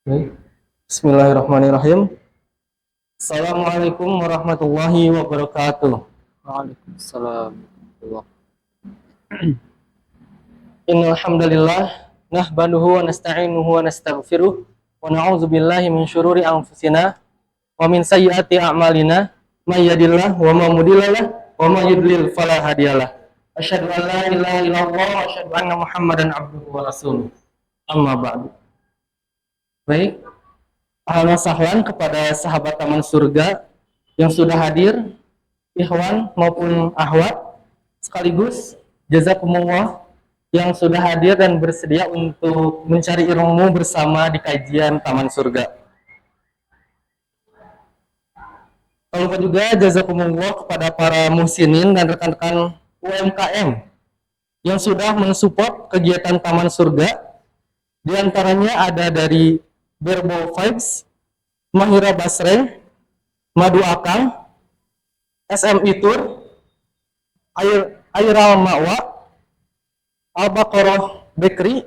Baik. Bismillahirrahmanirrahim. Assalamualaikum warahmatullahi wabarakatuh. Waalaikumsalam warahmatullahi. Innal hamdalillah nahmaduhu wa nasta'inuhu wa nastaghfiruh wa na'udzu billahi min syururi anfusina wa min sayyiati a'malina may yahdihillahu wa may yudlil wa may yudlil fala hadiyalah. Asyhadu an la ilaha illallah wa asyhadu anna Muhammadan abduhu wa rasuluh. Amma ba'du. Baik, ahlan wa sahlan kepada sahabat Taman Surga yang sudah hadir, ikhwan maupun ahwat, sekaligus jazakumullah yang sudah hadir dan bersedia untuk mencari ilmu bersama di kajian Taman Surga. Lalu lupa juga jazakumullah kepada para muhsinin dan rekan-rekan UMKM yang sudah mensupport kegiatan Taman Surga. Di antaranya ada dari Berbo Vibes, Mahira Basre, Madu Akang, SMI Tour, Airal Ma'wa, Al-Baqarah Bakery,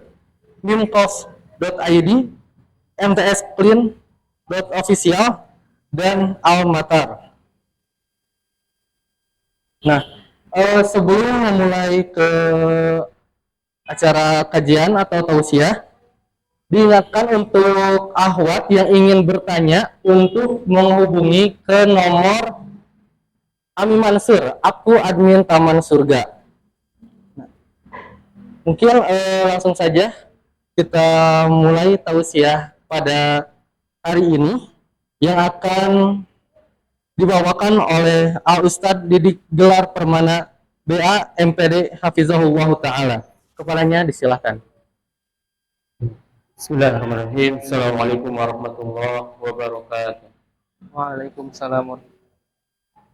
Mimkos.id, MTS Clean.official, dan Al-Matar. Nah, sebelum memulai ke acara kajian atau tausiah, diingatkan untuk ahwat yang ingin bertanya untuk menghubungi ke nomor Ami Mansur, aku admin Taman Surga. Nah, mungkin langsung saja kita mulai tausiah pada hari ini yang akan dibawakan oleh Al Ustadz Didik Gelar Permana BA MPD Hafizahullah Ta'ala. Kepalanya disilahkan. Bismillahirrahmanirrahim. Assalamualaikum warahmatullahi wabarakatuh. Waalaikumsalam.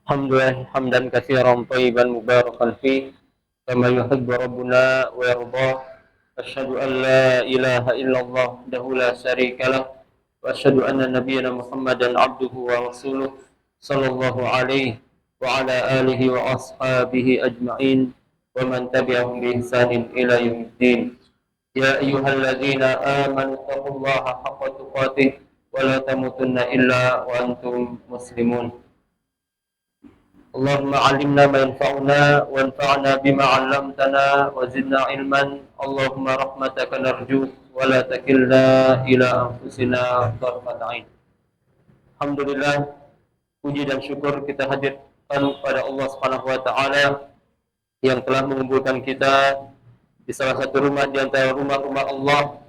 Alhamdulillah hamdan katsiran thayyiban mubarakan fi kama yuhibbu rabbuna wa yarda. Asyhadu an la ilaha illallah wahdahu la syarika lah wa asyhadu anna nabiyyana Muhammadan abduhu wa rasuluh sallallahu alaihi wa ala alihi wa ashabihi ajma'in wa man tabi'ahum bi ihsanin ila yaumiddin. Ya ayyuhalladzina amanu taqullaha haqqa tuqatih wa la tamutunna illa wa antum muslimun. Allahumma 'allimna ma yanfa'una wanfa'na bima 'allamtana wa zidna ilman. Allahumma rahmataka narju wa la takilna ila anfusina tarfat 'ain. Alhamdulillah, puji dan syukur kita hadirkan kepada Allah Subhanahu wa taala yang telah mengumpulkan kita di salah satu rumah di antara rumah-rumah Allah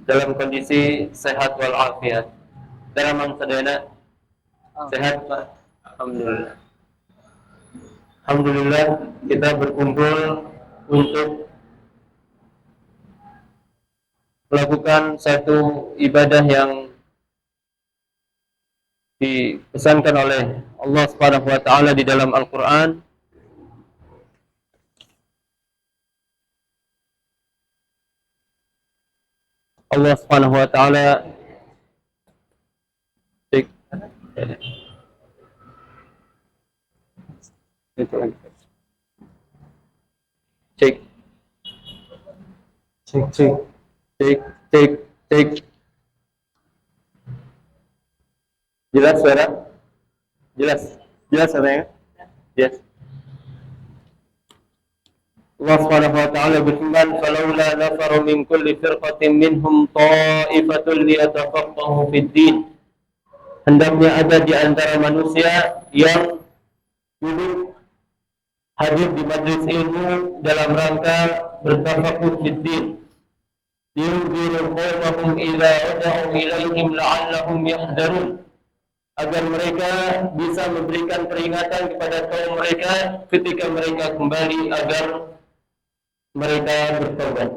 dalam kondisi sehat walafiat. Dalaman sadayana sehat, Pak. Alhamdulillah. Alhamdulillah kita berkumpul untuk melakukan satu ibadah yang dipesankan oleh Allah Subhanahu wa taala di dalam Al-Qur'an. Allah Subhanahu wa taala cek jelas suara? Jelas suaranya? Yes. Allah Subhanahu wa taala berfirman, "Falaula nafaru min kulli firqatin minhum ta'ifatun liyatafaqahu fid din." Hendaknya ada di antara manusia yang dulu hadir di majlis ilmu dalam rangka bertafaqquh fid din. Yunziru qawmahum idza raja'u ilaihim la'allahum yahdharun. Agar mereka bisa memberikan peringatan kepada kaum mereka ketika mereka kembali agar mereka bertobat.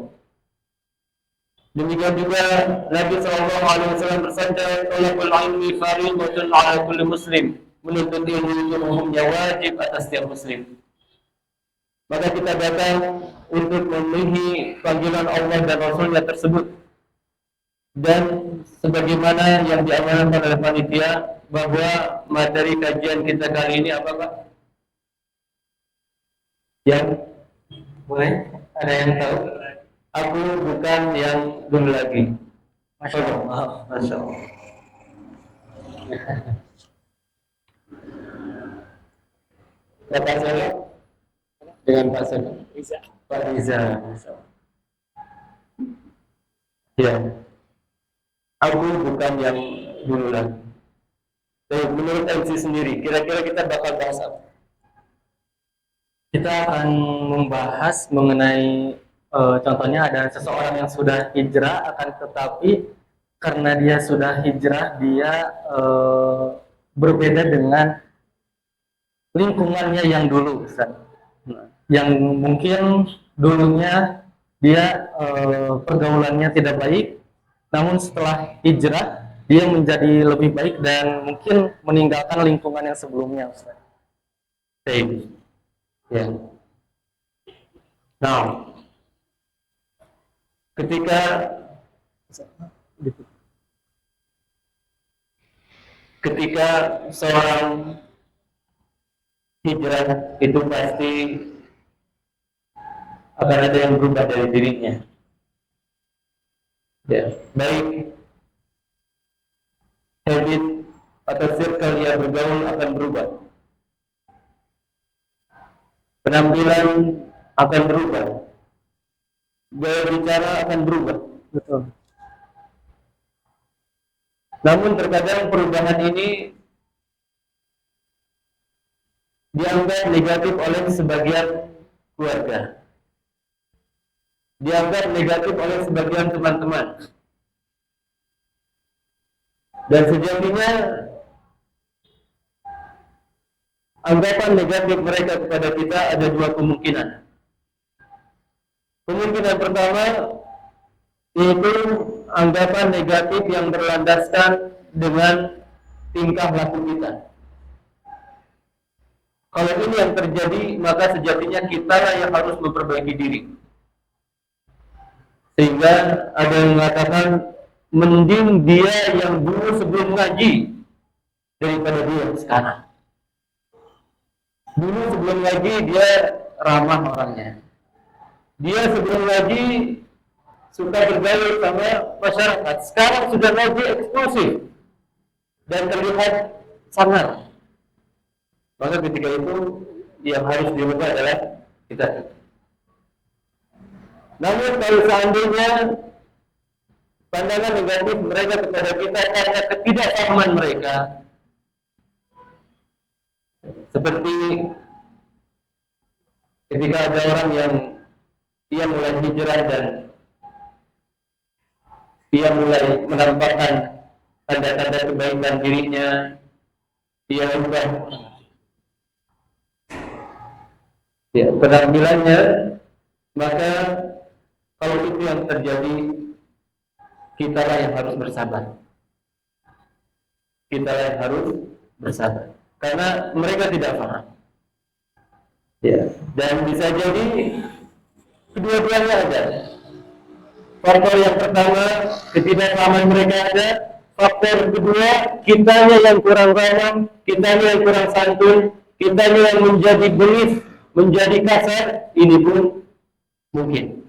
Demikian juga Nabi SAW bersabda, "Talabul ilmi fardhatun 'ala kulli muslim." Menuntut ilmu itu hukumnya wajib atas setiap muslim. Maka kita datang untuk memenuhi panggilan Allah dan Rasulnya tersebut. Dan sebagaimana yang diamanahkan oleh panitia, bahwa materi kajian kita kali ini apa, Pak? Yang boleh? Ada yang tahu? Aku bukan yang dulu lagi. Masya Allah. Masya Allah. Bapak saya dengan Pak Seno. Pak Riza. Ya, aku bukan yang dulu lagi. Menurut MC sendiri, kira-kira kita bakal bahas apa? Kita akan membahas mengenai contohnya ada seseorang yang sudah hijrah akan tetapi karena dia sudah hijrah dia berbeda dengan lingkungannya yang dulu, Ustaz. Yang mungkin dulunya dia pergaulannya tidak baik, namun setelah hijrah dia menjadi lebih baik dan mungkin meninggalkan lingkungan yang sebelumnya, Ustaz. Baik. Ya. Nah, ketika seorang hijrah itu pasti akan ada yang berubah dari dirinya. Ya, baik habit atau circle yang bergaul akan berubah. Penampilan akan berubah. Gaya bicara akan berubah. Betul. Namun terkadang perubahan ini dianggap negatif oleh sebagian keluarga. Dianggap negatif oleh sebagian teman-teman. Dan sejatinya anggapan negatif mereka kepada kita ada dua kemungkinan. Kemungkinan pertama yaitu anggapan negatif yang berlandaskan dengan tingkah laku kita. Kalau ini yang terjadi, maka sejatinya kita yang harus memperbaiki diri. Sehingga ada yang mengatakan mending dia yang dulu sebelum ngaji daripada dia sekarang. Dulu sebelum ngaji dia ramah orangnya. Dia sebelum ngaji suka bergaul sama masyarakat. Sekarang sudah ngaji eksklusif dan terlihat sangar. Maka ketika itu yang harus dirubah adalah kita. Namun kalau seandainya pandangan negatif mereka kepada kita karena ketidakpahaman mereka, seperti ketika ada orang yang ia mulai hijrah dan ia mulai menampakkan tanda-tanda kebaikan dirinya, ia ubah penampilannya, maka kalau itu yang terjadi, kita lah yang harus bersabar. Kita lah yang harus bersabar, karena mereka tidak paham. Ya, dan bisa jadi kedua-duanya ada. Faktor yang pertama, ketidakpahaman mereka ada. Faktor kedua, kitanya yang kurang ramah, kitanya yang kurang santun, kitanya yang menjadi bengis, menjadi kasar, ini pun mungkin.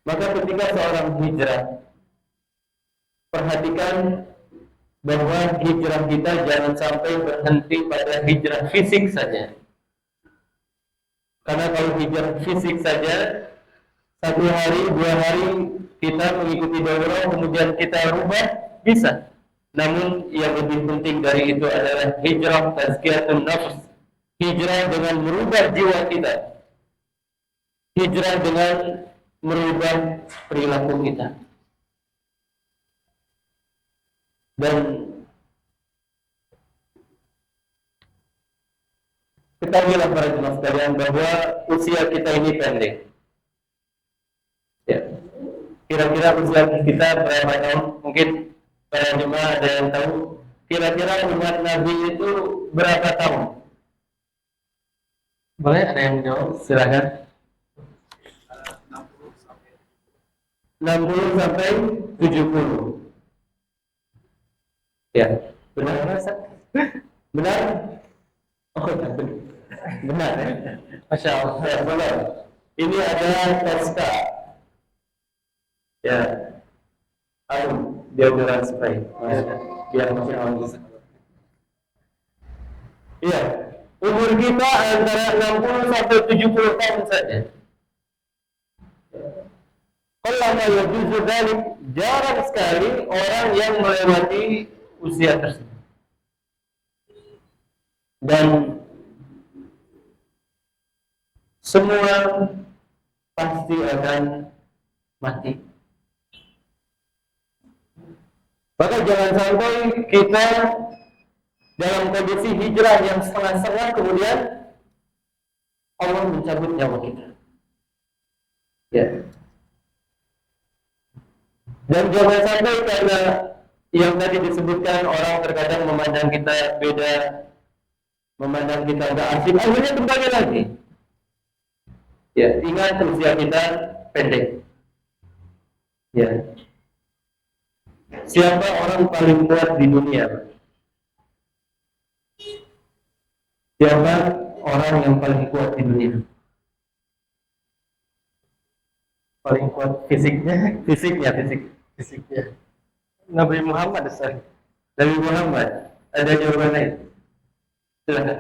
Maka ketika seorang hijrah, perhatikan bahwa hijrah kita jangan sampai berhenti pada hijrah fisik saja. Karena kalau hijrah fisik saja, 1 hari, 2 hari kita mengikuti daurah, kemudian kita rubah, bisa. Namun yang lebih penting dari itu adalah hijrah tazkiyatun nafs. Hijrah dengan merubah jiwa kita. Hijrah dengan merubah perilaku kita. Dan ketahuilah para jemaah sekalian bahwa usia kita ini pendek. Ya. Kira-kira usia kita berapa tahun? Mungkin para jemaah ada yang tahu. Kira-kira umat Nabi itu berapa tahun? Boleh ada yang menjawab? Silakan. 60 sampai 70. Ya, benar. Benar? Oh, benar. Benar ya? Masya Allah. Ya, benar. Ini adalah Tosca. Ya. deodoran spray. Biar masih wangi. Iya, umur kita antara 60 sampai 70 tahun saja. Kalau ya juzu dalik, jarang sekali orang yang melewati usia tersebut. Dan semua pasti akan mati. Maka jangan sampai kita dalam kondisi hijrah yang setengah-setengah kemudian Allah mencabut nyawa kita. Ya. Dan jangan sampai karena yang tadi disebutkan orang terkadang memandang kita beda, memandang kita nggak asing, akhirnya kembali lagi. Ya, ingat usia kita pendek. Ya. Siapa orang paling kuat di dunia? Siapa orang yang paling kuat di dunia? Paling kuat fisiknya, fisiknya. Nabi Muhammad, Ustaz. Nabi Muhammad. Ada jawaban lain? Silakan.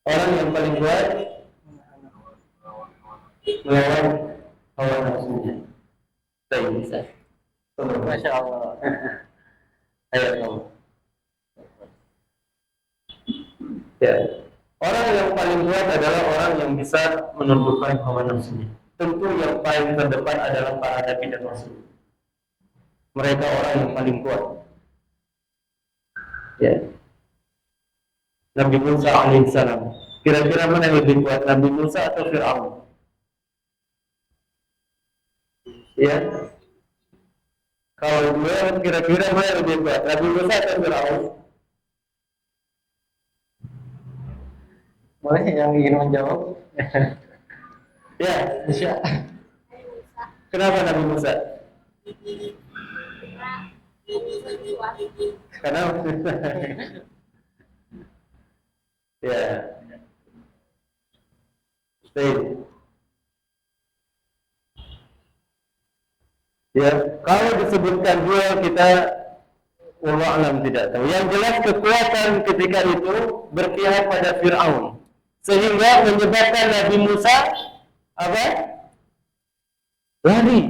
Orang yang paling kuat melawan hawa nafsunya. Baik, bisa. Masya Allah. Ayo, Allah. Ya. Orang yang paling kuat adalah orang yang bisa menundukkan hawa nafsunya. Tentu yang paling terdepan adalah para nabi dan rasul. Mereka orang yang paling kuat. Ya. Nabi Musa alaihissalam. Kira-kira mana yang lebih kuat, Nabi Musa atau Fir'aun? Ya. Kalau gue kira-kira mana yang lebih kuat, Nabi Musa atau Fir'aun? Boleh yang ingin menjawab? Ya, Insya. Kenapa Nabi Musa? Kenapa? Ya. Baik. Ya, kalau disebutkan dua kita wallahu alam tidak tahu. Yang jelas kekuatan ketika itu berpihak pada Fir'aun. Sehingga menyebabkan Nabi Musa apa? Lari.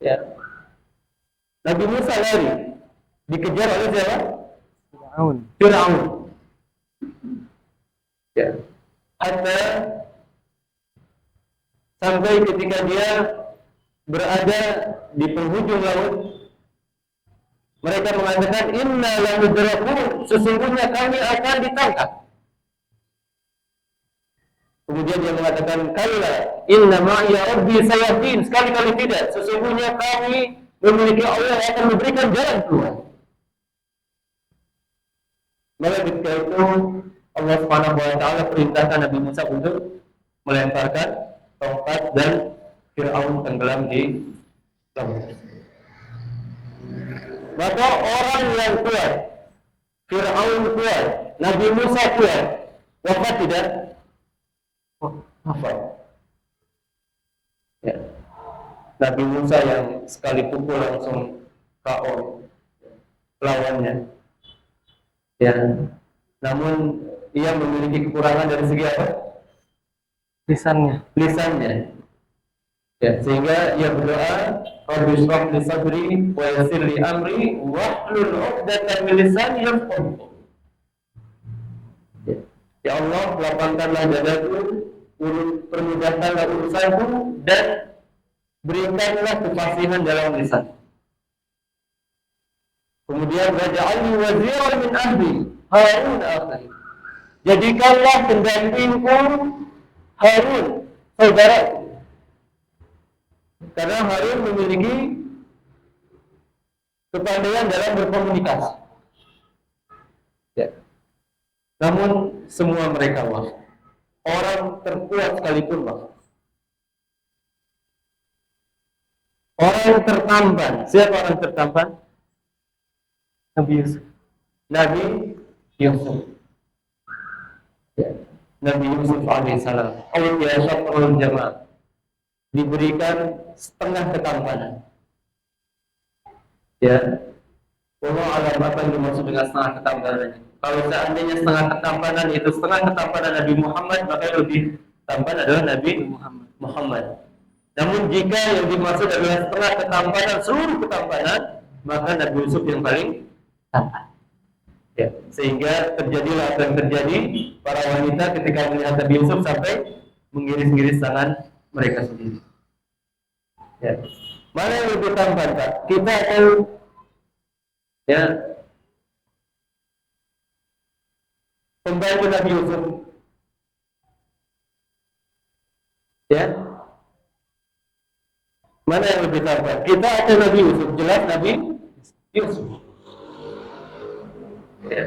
Ya. Nabi Musa lari. Dikejar oleh siapa? Fir'aun. Ya. Hatta sampai ketika dia berada di penghujung laut, mereka mengatakan inna lamudrakun, sesungguhnya kami akan ditangkap. Kemudian dia mengatakan kalla inna ma'iya rabbi sayahdin, sekali-kali tidak, sesungguhnya kami memiliki Allah yang akan memberikan jalan keluar. Maka ketika itu Allah Subhanahu wa taala perintahkan Nabi Musa untuk melemparkan tongkat dan Fir'aun tenggelam di laut. Maka orang yang kuat, Fir'aun kuat, Nabi Musa kuat, wafat tidak? Wafat. Ya. Nabi Musa yang sekali pukul langsung KO lawannya. Ya. Namun ia memiliki kekurangan dari segi apa? Lisannya. Ya, sehingga ia berdoa, Rabbi shrah li sadri wa yassir li amri wahlul 'uqdatam min lisani yafqahu. Ya Allah, lapangkanlah dadaku, permudahkanlah urusanku dan berikanlah kefasihan dalam lisan. Kemudian waj'alni waziran min ahli Harun akhi. Jadikanlah pendampingku Harun, saudaraku. Karena Harun memiliki kepandaian dalam berkomunikasi. Ya. Namun semua mereka wafat. Orang terkuat sekalipun wafat. Orang tertampan. Siapa orang tertampan? Nabi Yusuf. Ya. Nabi Yusuf alaihissalam. Allah ya syakrul jamaah. diberikan setengah ketampanan. Ya, Allah alam apa yang dimaksud dengan setengah ketampanan. Kalau seandainya setengah ketampanan itu setengah ketampanan Nabi Muhammad, maka yang lebih tampan adalah Nabi Muhammad. Namun jika yang dimaksud adalah setengah ketampanan, seluruh ketampanan, maka Nabi Yusuf yang paling tampan. Ya, sehingga terjadilah apa yang terjadi, para wanita ketika melihat Nabi Yusuf sampai mengiris-ngiris tangan mereka sendiri. Ya. Mana yang lebih tampan, Pak? Kita akan ya pembantu Nabi Yusuf. Ya. Mana yang lebih tampan? Kita atau Nabi Yusuf? Jelas Nabi Yusuf. Ya.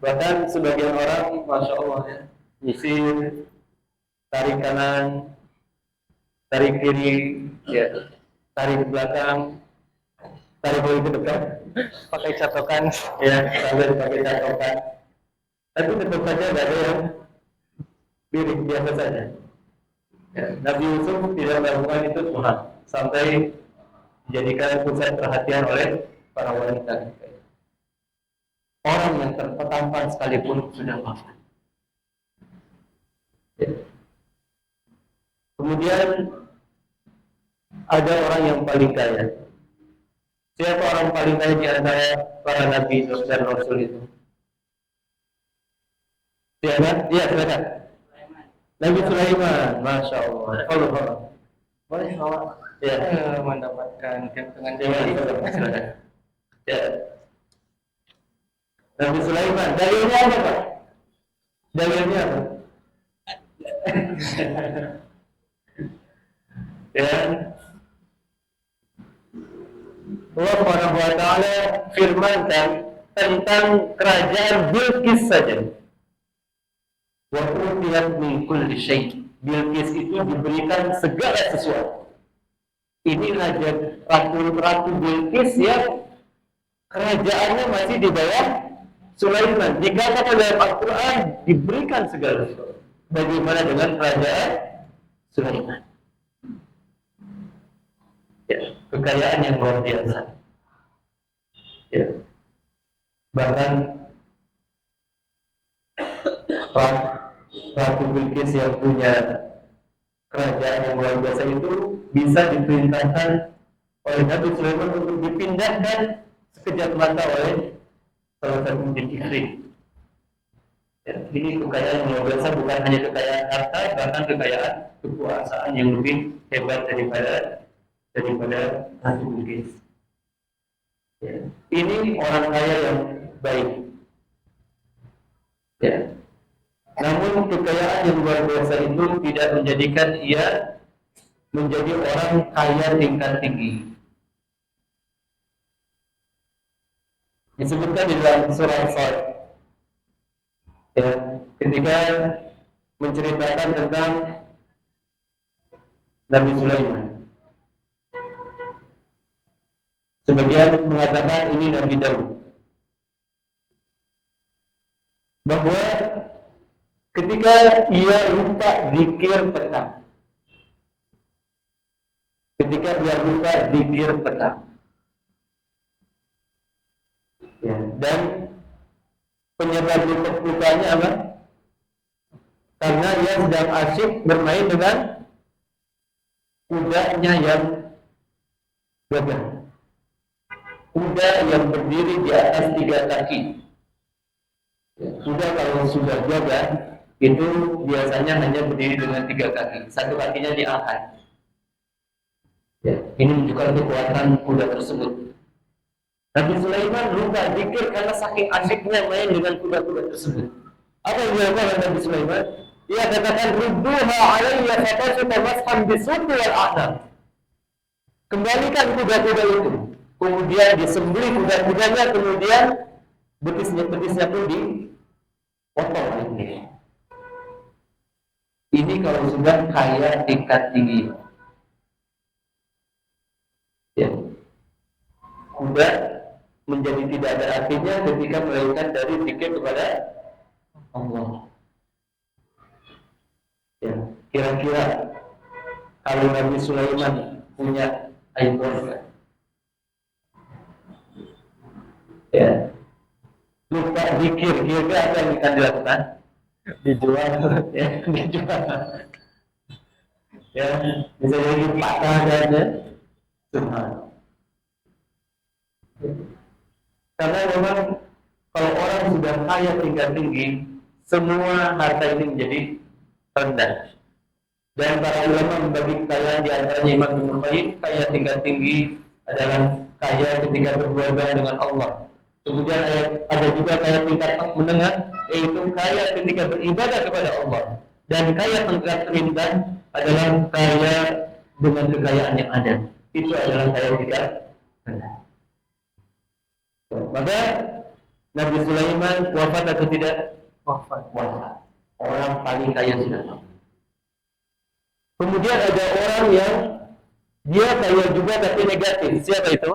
Bahkan sebagian orang, masya Allah ya, nyisir, tarik kanan, tarik kiri, ya, tarik ke belakang, tarik lagi ke depan, pakai catokan, ya, sambil pakai catokan. Tapi tetap saja tidak ada yang miring, biasa saja. Ya, Nabi Yusuf tidak melakukan itu Tuhan sampai dijadikan pusat perhatian oleh para wanita. Orang yang tertampan sekalipun sudah wafat. Ya. Kemudian ada orang yang paling kaya. Siapa orang paling kaya di antara para nabi dan rasul itu? Siapa? Iya, silakan. Nabi Sulaiman, masya Allah. Boleh awak ya mendapatkan keuntungan ini. Ya. Nabi Sulaiman, dalilnya apa, Pak? Dalilnya apa? Ya. Allah Subhanahu wa taala firmankan tentang kerajaan Bilqis saja. Wa utiyat min kulli syai'. Bilqis itu diberikan segala sesuatu. Ini raja ratu Bilqis yang kerajaannya masih di bawah Sulaiman. Dikatakan dalam Al-Quran diberikan segala sesuatu. Bagaimana dengan kerajaan Sulaiman? Ya, kekayaan yang luar biasa. Ya. Bahkan Ratu Bilqis yang punya kerajaan yang luar biasa itu bisa diperintahkan oleh Nabi Sulaiman untuk dipindahkan sekejap mata oleh salah satu istri. Ya, ini kekayaan yang luar biasa, bukan hanya kekayaan harta, bahkan kekayaan kekuasaan yang lebih hebat daripada Ratu Bilqis. Ya. Ini orang kaya yang baik. Ya. Namun kekayaan yang luar biasa itu tidak menjadikan ia menjadi orang kaya tingkat tinggi. Disebutkan di dalam surah Sad, ya, ketika menceritakan tentang Nabi Sulaiman. Sebagian mengatakan ini Nabi Daud, bahwa ketika ia lupa zikir petang, ya, dan penyebab lupanya apa? Karena ia sedang asyik bermain dengan kudanya yang gagah, kuda yang berdiri di atas 3 kaki. Kuda kalau sudah gagah itu biasanya hanya berdiri dengan 3 kaki, satu kakinya diangkat. Ya, ini menunjukkan kekuatan kuda tersebut. Nabi Sulaiman lupa zikir karena saking asyiknya main dengan kuda-kuda tersebut. Apa yang dilakukan oleh Nabi Sulaiman? Ia katakan rudduha alayya fatasuka mashan bisuqi wal a'naq. Kembalikan kuda-kuda itu. Kemudian disembelih kuda-kudanya, kemudian betisnya pun dipotong ini. Ini kalau sudah kaya tingkat tinggi. Ya. Kuda menjadi tidak ada artinya ketika melakukan dari zikir kepada Allah. Ya, kira-kira kalau Nabi Sulaiman punya air keluarga. Ya, lupa zikir, kira-kira apa yang akan dilakukan? Dijual. Ya, dijual. Ya, bisa jadi patah saja. Subhanallah. Karena memang kalau orang sudah kaya tingkat tinggi, semua harta ini menjadi rendah. Dan para ulama membagi kekayaan di antaranya Imam Ibnu Qayyim, kaya tingkat tinggi adalah kaya ketika berhubungan dengan Allah. Kemudian ada juga kaya tingkat menengah, yaitu kaya ketika beribadah kepada Allah. Dan kaya tingkat rendah adalah kaya dengan kekayaan yang ada. Itu adalah kaya tingkat rendah. Maka Nabi Sulaiman wafat atau tidak? Wafat. Wafat. Orang paling kaya sudah. Kemudian ada orang yang dia kaya juga tapi negatif. Siapa itu?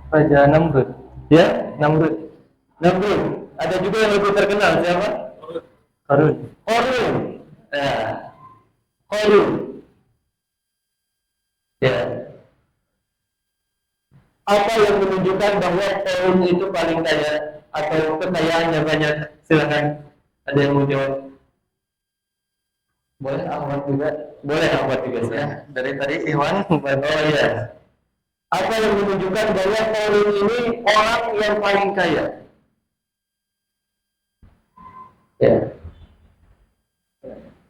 Raja Namrud. Ya, Namrud. Namrud. Ada juga yang lebih terkenal, siapa? Qarun. Qarun. Ya. Qarun. Ya. Apa yang menunjukkan bahwa Qarun itu paling kaya atau kekayaannya banyak? Silakan. Ada yang mau jawab? Boleh Ahmad juga. Boleh Ahmad juga ya. Dari tadi Iwan. Oh iya. Apa yang menunjukkan bahwa Qarun ini orang yang paling kaya? Ya.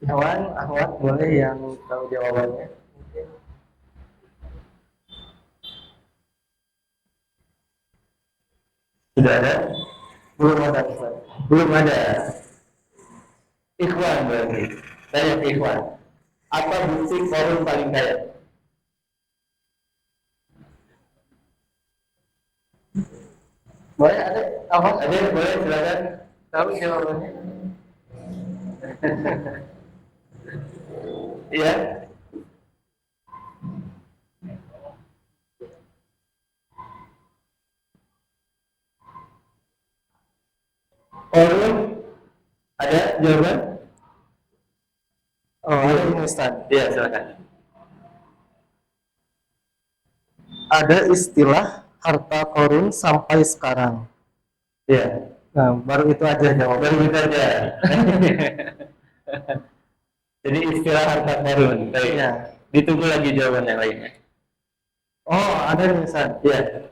Iwan, Ahmad boleh yang tahu jawabannya. Sudah ada? Belum ada. Ustaz. Belum ada. Ikhwan berarti. Saya ikhwan. Apa bukti Qarun paling kaya? Boleh ada Ahmad? Ada yang boleh silakan. Tahu jawabannya? Iya. Qarun ada jawaban? Oh, ada ini Ustaz. Iya, silakan. Ada istilah harta Qarun sampai sekarang. Iya. Nah, baru itu aja jawaban. Baru itu aja. Jadi istilah harta Qarun. Baik. Ya. Ditunggu lagi jawaban yang lainnya. Oh, ada nih Ustaz. Iya.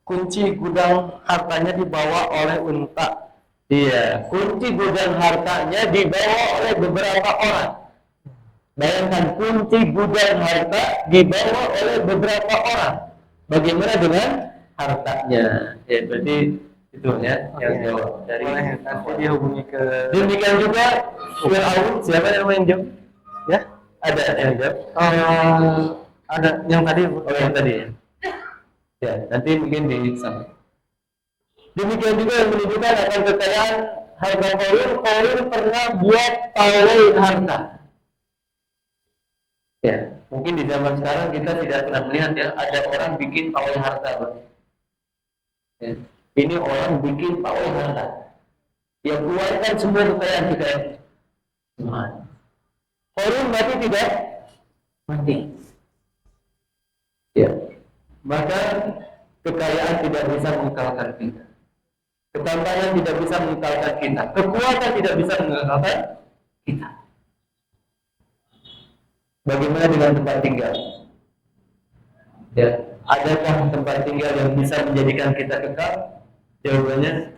Kunci gudang hartanya dibawa oleh unta. Iya, kunci gudang hartanya dibawa oleh beberapa orang. Bayangkan kunci gudang harta dibawa oleh beberapa orang. Bagaimana dengan hartanya? Ya, berarti itu ya yang jawab dari. Boleh, nanti dihubungi ke. Demikian juga Fir'aun, siapa yang main jawab? Ya, Ada yang jawab? ada yang tadi. Oh, yang tadi ya. Ya, nanti mungkin disampaikan. Demikian juga yang menunjukkan akan kekayaan harta Qarun. Qarun pernah buat pawai harta. Ya, mungkin di zaman sekarang kita tidak pernah melihat ya ada orang bikin pawai harta, Bang. Ya. Ini orang bikin pawai harta. Dia keluarkan semua kekayaan kita. Qarun mati tidak? Mati. Ya. Maka kekayaan tidak bisa mengekalkan kita. Ketampanan tidak bisa mengekalkan kita. Kekuatan tidak bisa mengekalkan kita. Bagaimana dengan tempat tinggal? Ya, adakah tempat tinggal yang bisa menjadikan kita kekal? Jawabannya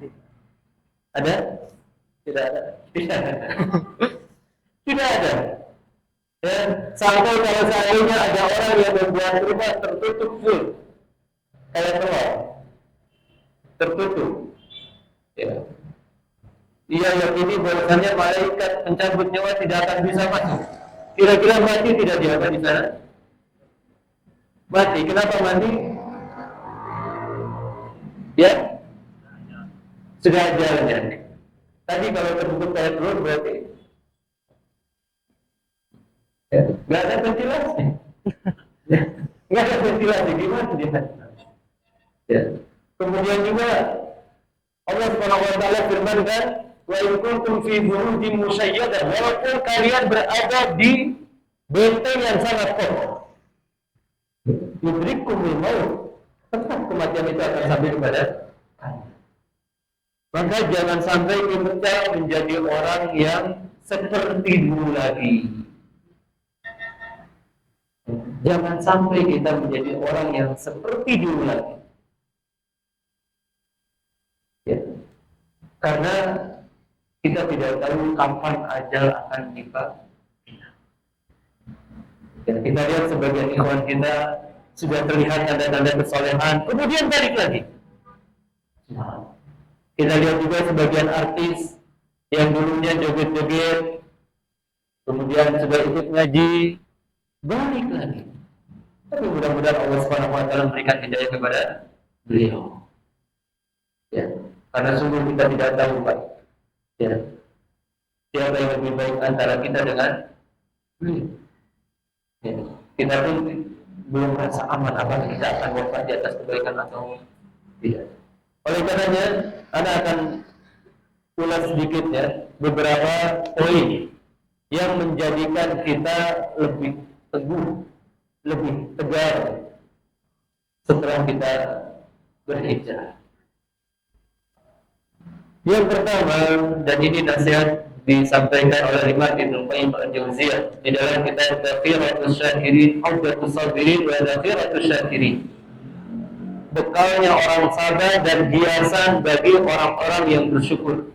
ada? Tidak ada. Tidak ada. Tidak ada. Ya, sampai kalau seandainya ada orang yang membuat rumah tertutup full, kayak telur, tertutup. Ya. Ia yakini bahwasanya malaikat pencabut nyawa tidak akan bisa masuk. Kira-kira mati tidak dia di sana? Mati. Kenapa mati? Ya, sudah ajalnya. Tadi kalau tertutup kayak telur berarti ya, nggak ada ventilasi. Ya, nggak ada ventilasi gimana dia? Ya. Kemudian juga Allah Subhanahu wa taala firmankan, wa in kuntum fi burujin musyayyadah, walaupun kalian berada di benteng yang sangat kokoh. Yudrikumul maut, tetap kematian itu akan sampai kepada kalian. Maka jangan sampai kita menjadi orang yang seperti dulu lagi. Jangan sampai kita menjadi orang yang seperti dulu lagi. Ya. Karena kita tidak tahu kapan ajal akan tiba. Ya, kita lihat sebagian ikhwan kita sudah terlihat tanda-tanda kesolehan, kemudian balik lagi. Kita lihat juga sebagian artis yang dulunya joget-joget, kemudian sudah ikut ngaji, balik lagi. Tapi mudah-mudahan Allah Subhanahu wa taala memberikan hidayah kepada beliau. Ya, karena sungguh kita tidak tahu, Pak. Ya. Siapa yang lebih baik antara kita dengan beliau? Ya. Kita pun belum merasa aman apakah kita akan wafat di atas kebaikan atau tidak. Oleh karenanya, Anda akan ulas sedikit ya beberapa poin yang menjadikan kita lebih teguh, lebih tegar setelah kita berhijrah. Yang pertama, dan ini nasihat disampaikan oleh Imam Ibnu Qayyim al-Jauziyah di dalam kitab Tafsiratus Syakirin, Audatus Sabirin wa Tafsiratus Syakirin. Bekalnya orang sabar dan hiasan bagi orang-orang yang bersyukur.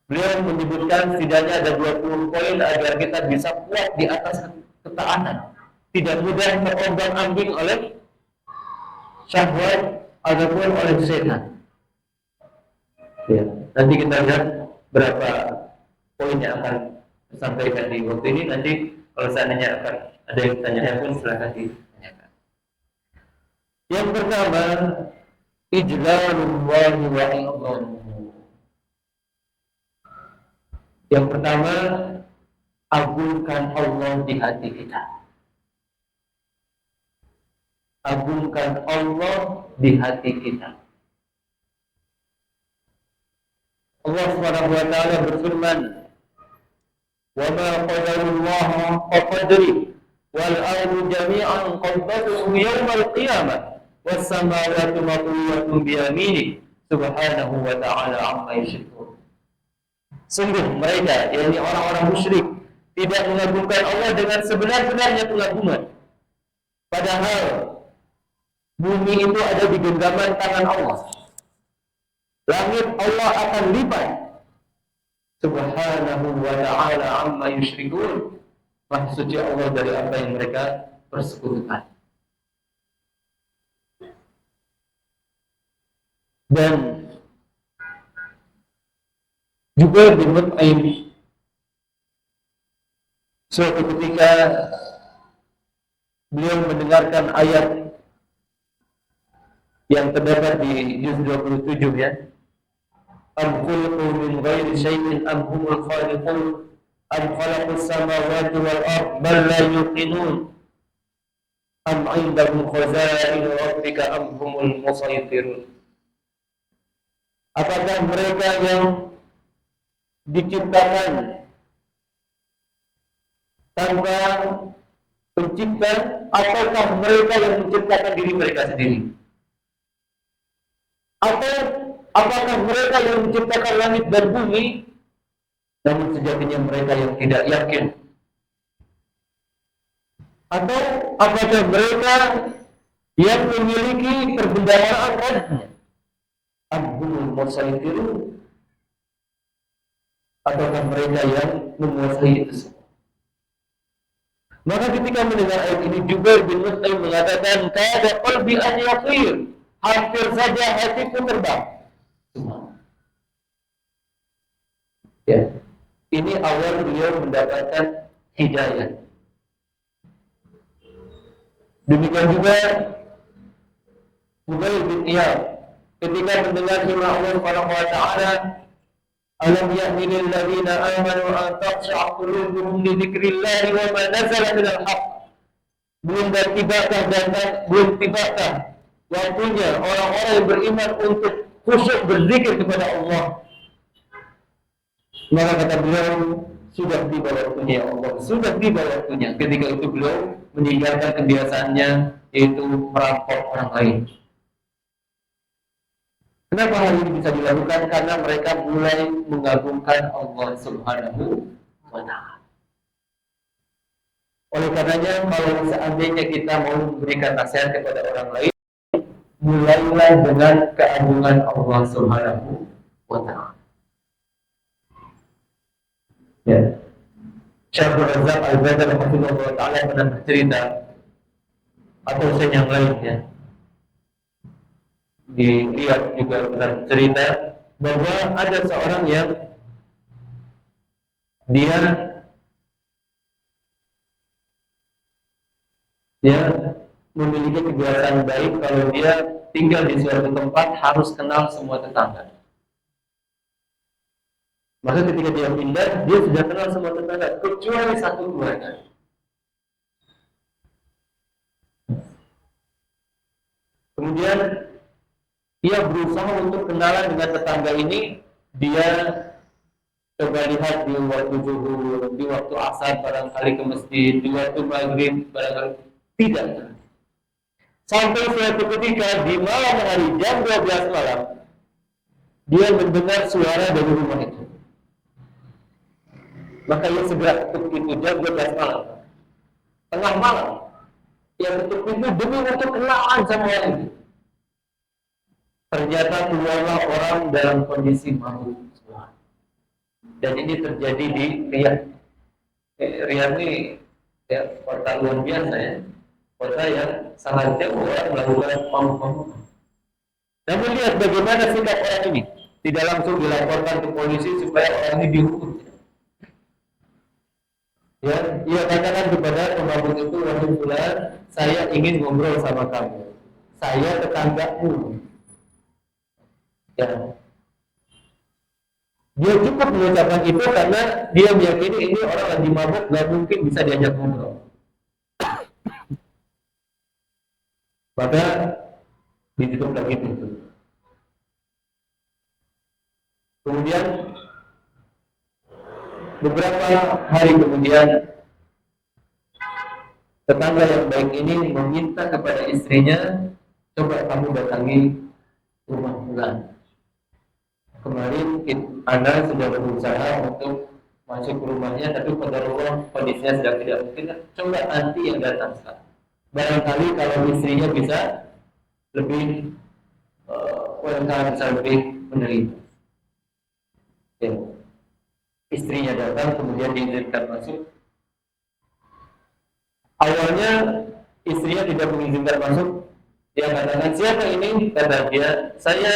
Beliau menyebutkan setidaknya ada 20 poin agar kita bisa kuat di atas ketaatan, tidak mudah terombang-ambing oleh syahwat ataupun oleh setan. Ya, nanti kita lihat berapa poin yang akan disampaikan di waktu ini. Nanti kalau seandainya akan ada yang bertanya pun silakan ditanyakan. Yang pertama, ijlalullahi wa i'dhamuhu. Yang pertama, agungkan Allah di hati kita. Agungkan Allah di hati kita. Allah Subhanahu wa taala berfirman, "Wa ma qadarullaha haqqa qadri wal ardu jami'an qabdatuhu yawmal qiyamah was samawati matwiyatun bi yaminihi subhanahu wa ta'ala amma yushrikun." Sungguh mereka, yakni orang-orang musyrik, tidak mengagungkan Allah dengan sebenar-benarnya pengagungan. Padahal bumi itu ada di genggaman tangan Allah. Langit Allah akan lipat. Subhanahu wa ta'ala amma yushrikun. Maha suci Allah dari apa yang mereka persekutukan. Dan juga di Mut'aim, suatu ketika beliau mendengarkan ayat yang terdapat di juz 27 ya. Am khulqu min ghairi syai'in am humul khaliqun am khalaqus samawati wal ard bal la yuqinun am 'indahum khaza'inu rabbika am humul musaytirun. Apakah mereka yang diciptakan tanpa pencipta, ataukah mereka yang menciptakan diri mereka sendiri? Atau apakah mereka yang menciptakan langit dan bumi, namun sejatinya mereka yang tidak yakin? Atau apakah mereka yang memiliki perbendaharaan rohnya? Am-humul musaytirun, ataukah mereka yang menguasai itu semua? Maka ketika mendengar ayat ini, Jubair bin Mut'aim mengatakan, "Kada qalbi an yaqir." Hampir saja hatiku terbang. Ya, ini awal beliau mendapatkan hidayah. Demikian juga Fudail bin Iyad ketika mendengar firman Allah Subhanahu wa taala, "Alam ya'ni lil ladzina amanu an taqsha'a qulubuhum li dzikrillahi wa ma nazala minal haqq." Belum tibakah waktunya orang-orang yang beriman untuk khusyuk berzikir kepada Allah. Maka kata beliau, sudah tiba waktunya ya Allah, sudah tiba waktunya. Ketika itu beliau meninggalkan kebiasaannya, yaitu merampok orang lain. Kenapa hal ini bisa dilakukan? Karena mereka mulai mengagungkan Allah Subhanahu wa Ta'ala. Oleh karenanya, kalau seandainya kita mau memberikan nasihat kepada orang lain, mulailah dengan keagungan Allah Subhanahu wa Ta'ala. Ya. Syekhul Razak Al-Badr Hafizahullah Ta'ala pernah bercerita, atau saya yang lainnya dilihat juga pernah cerita bahwa ada seorang yang dia memiliki kebiasaan baik kalau dia tinggal di suatu tempat harus kenal semua tetangga. Maka ketika dia pindah, dia sudah kenal semua tetangga kecuali satu keluarga. Kemudian dia berusaha untuk kenalan dengan tetangga ini. Dia coba lihat di waktu zuhur, di waktu asar barangkali ke masjid, di waktu maghrib barangkali tidak. Sampai suatu ketika di malam hari jam 12 malam, dia mendengar suara dari rumah itu. Maka ia segera ketuk pintu jam 12 malam, tengah malam. Ia ketuk pintu demi untuk kenalan sama orang itu. Ternyata keluarlah orang dalam kondisi mabuk. Dan ini terjadi di Riyadh. Riyadh ini ya, kota luar biasa ya. Kota yang sangat jauh orang melakukan mabuk-mabuk. Namun lihat bagaimana sikap orang ini. Tidak langsung dilaporkan ke polisi supaya orang ini dihukum. Ya, ia katakan kepada pemabuk itu, wahai fulan, saya ingin ngobrol sama kamu. Saya tetanggamu. Ya. Dia cukup mengucapkan itu karena dia meyakini ini orang lagi mabuk, nggak mungkin bisa diajak ngobrol. Maka ditutup lagi pintu. Kemudian beberapa hari kemudian, tetangga yang baik ini meminta kepada istrinya, coba kamu datangi rumah fulan. Kemarin Anda sudah berusaha untuk masuk ke rumahnya, tapi pada rumah kondisinya sedang tidak mungkin. Coba nanti yang datang sekarang. Barangkali kalau istrinya bisa lebih bisa lebih menerima. Ya. Istrinya datang, kemudian diizinkan masuk. Awalnya istrinya tidak mengizinkan masuk. Dia katakan, siapa ini? Kata dia, saya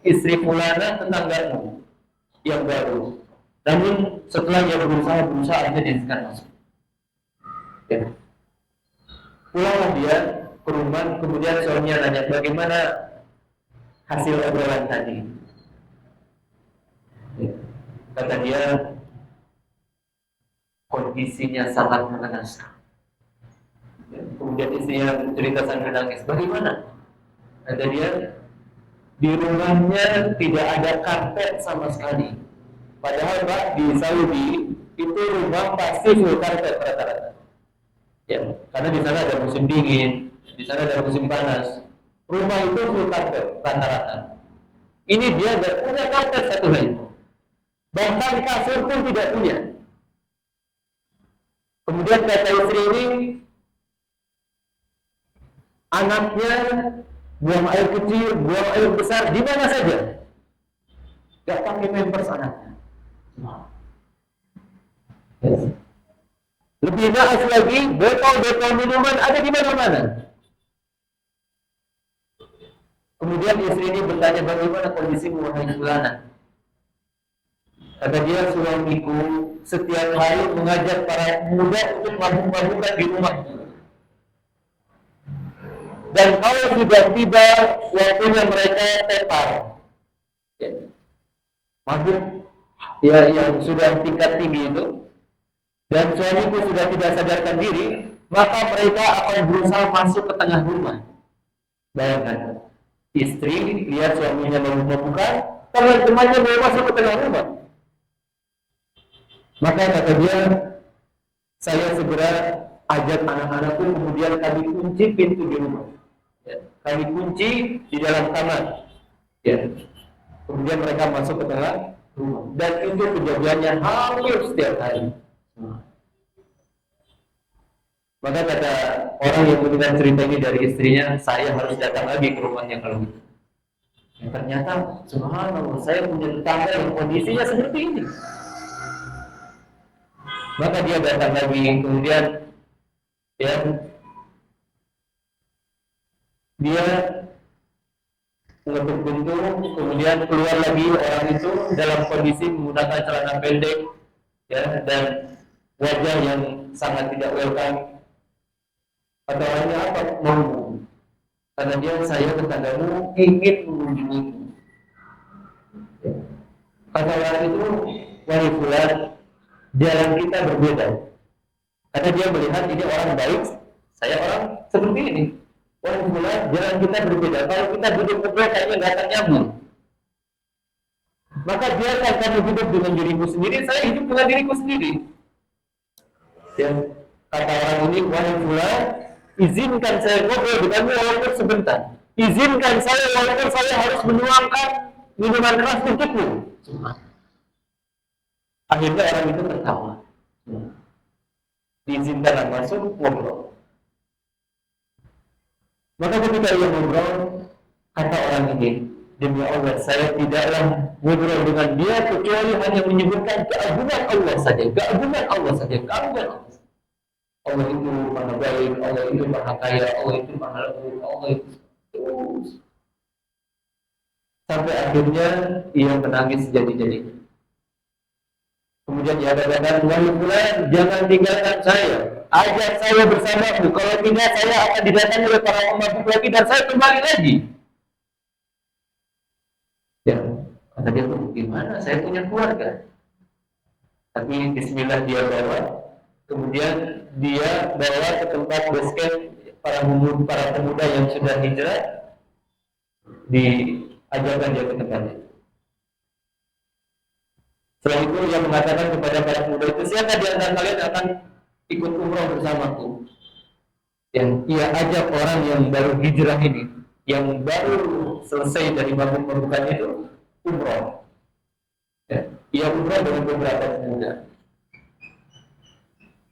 istri fulana, tetanggamu yang baru. Namun setelah dia berusaha akhirnya diizinkan masuk. Ya. Pulanglah dia ke rumah, kemudian suaminya nanya, bagaimana hasil obrolan tadi? Ya. Kata dia, kondisinya sangat mengenaskan. Kemudian istrinya cerita sambil nangis. Bagaimana? Kata dia, di rumahnya tidak ada karpet sama sekali. Padahal Pak, di Saudi itu rumah pasti full karpet rata-rata. Ya, karena di sana ada musim dingin, di sana ada musim panas. Rumah itu full karpet rata-rata. Ini dia tidak punya karpet satu helai. Bahkan kasur pun tidak punya. Kemudian kata istri ini, anaknya buang air kecil, buang air besar, di mana saja. Gak pakai pampers anaknya. Lebih naas lagi, botol-botol minuman ada di mana-mana. Kemudian istri ini bertanya, bagaimana kondisimu wahai fulana? Kata dia, suamiku setiap hari mengajak para muda untuk mabuk-mabukan di rumah. Dan kalau sudah tiba waktunya mereka tepar, ya, mabuk ya yang sudah tingkat tinggi itu, dan suamiku sudah tidak sadarkan diri, maka mereka akan berusaha masuk ke tengah rumah. Bayangkan, istri lihat suaminya membuka, teman-temannya mau masuk ke tengah rumah. Maka kata dia, saya segera ajak anak-anakku, kemudian kami kunci pintu di rumah. Ya. Kami kunci di dalam kamar. Ya. Kemudian mereka masuk ke tengah rumah. Dan itu kejadiannya hampir setiap hari. Maka kata orang yang mendengar cerita ini dari istrinya, saya harus datang lagi ke rumahnya kalau gitu. Ya, ternyata, subhanallah, saya punya tetangga yang kondisinya seperti ini. Maka dia datang lagi, kemudian ya, dia mengetuk pintu, kemudian keluar lagi orang itu dalam kondisi menggunakan celana pendek, ya, dan wajah yang sangat tidak welcome. Kata orangnya apa? Mau? Karena dia, saya tetanggamu ingin mengunjungimu. Kata orang itu, wahai fulan, jalan kita berbeda. Karena dia melihat ini orang baik, saya orang seperti ini. Wahai fulan, jalan kita berbeda. Kalau kita duduk ngobrol kayaknya nggak akan nyambung. Maka biarkan kamu hidup dengan dirimu sendiri, saya hidup dengan diriku sendiri. Dan kata orang ini, wahai fulan, izinkan saya ngobrol denganmu walaupun sebentar. Izinkan saya walaupun saya harus menuangkan minuman keras untukmu. Akhirnya orang itu tertawa. Diizinkan masuk ngobrol. Maka ketika ia ngobrol, kata orang ini, demi Allah, saya tidaklah ngobrol dengan dia kecuali hanya menyebutkan keagungan Allah saja, keagungan Allah saja, keagungan Allah. Allah itu maha baik, Allah itu maha kaya, Allah itu maha lembut, Allah itu terus. Sampai akhirnya ia menangis jadi-jadinya. Kemudian ia katakan, wahai fulan, jangan tinggalkan saya, ajak saya bersamamu. Kalau tidak, saya akan didatangi oleh para pemabuk lagi dan saya kembali lagi. Ya, kata dia, gimana? Saya punya keluarga. Tapi bismillah dia bawa. Kemudian dia bawa ke tempat basecamp para pemuda yang sudah hijrah, diajarkan dia ke tempatnya. Setelah itu ia mengatakan kepada para pemuda itu, siapa di antara kalian akan ikut umroh bersamaku? Yang ia ajak orang yang baru hijrah ini, yang baru selesai dari mabuk-mabukan itu, umroh. Ya, ia umroh dengan beberapa pemuda.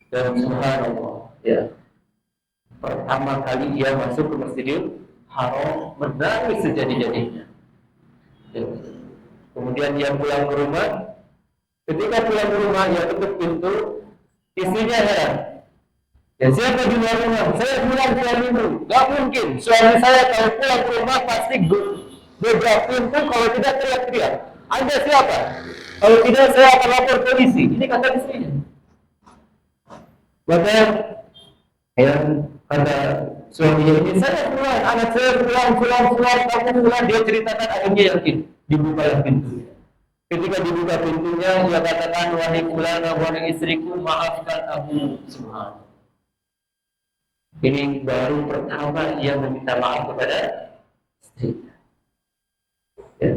Dan subhanallah, ya, pertama kali ia masuk ke Masjidil Haram menangis sejadi-jadinya. Ya. Kemudian dia pulang ke rumah. Ketika pulang ke rumah, ia tutup pintu. Istrinya heran. Ya, siapa di luar rumah? Saya pulang suamimu. Gak mungkin. Suami saya kalau pulang ke rumah pasti gebrak pintu, kalau tidak teriak-teriak. Anda siapa? Kalau tidak, saya akan lapor polisi. Ini kata istrinya. Maka yang kata suaminya ini, saya pulang, anak saya pulang, kamu pulang. Dia ceritakan, akhirnya yakin. Dibuka pintu. Ketika dibuka pintunya, dia katakan, wahai fulan, wahai istriku, maafkan aku. Subhanallah. Ini baru pertama ia meminta maaf kepada istrinya. Ya.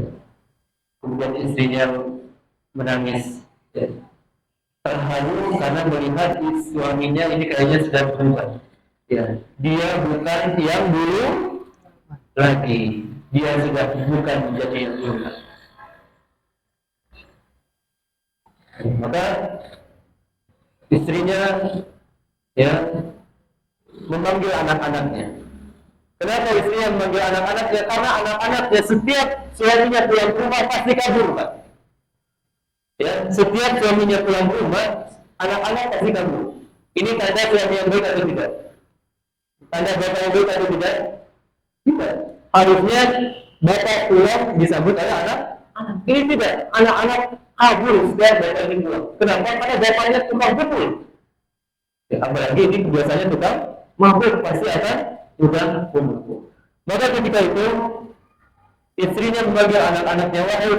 Kemudian istrinya menangis. Ya. Terharu karena melihat suaminya ini kayaknya sudah berubah. Ya. Dia bukan yang dulu lagi. Dia sudah bukan menjadi yang dulu lagi. Maka istrinya ya memanggil anak-anaknya. Kenapa istrinya memanggil anak-anaknya? Karena anak-anaknya setiap suaminya pulang ke rumah pasti kabur, Pak. Ya, setiap suaminya pulang ke rumah, anak-anak pasti kabur. Ini tanda suami yang baik atau tidak? Tanda bapak yang baik atau tidak? Tidak. Harusnya bapak pulang disambut oleh anak. Ini tidak. Anak-anak kabur setiap bapak ini pulang. Kenapa? Karena bapaknya tukang pukul. Ya, apalagi ini biasanya tukang mabuk, pasti akan tukang pukul. Maka ketika itu istrinya memanggil anak-anaknya, wahai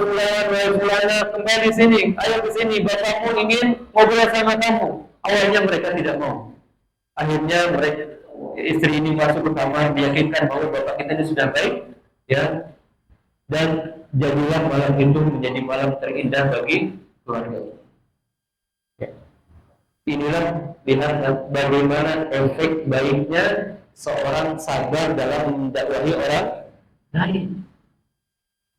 fulana, kembali sini, ayo ke sini, bapakmu ingin ngobrol sama kamu. Awalnya mereka tidak mau. Akhirnya istri ini masuk ke kamar, meyakinkan bahwa bapak kita ini sudah baik. ya, dan jadilah malam itu menjadi malam terindah bagi keluarga. Ya. Inilah lihat bagaimana efek baiknya seorang sabar dalam mendakwahi orang lain.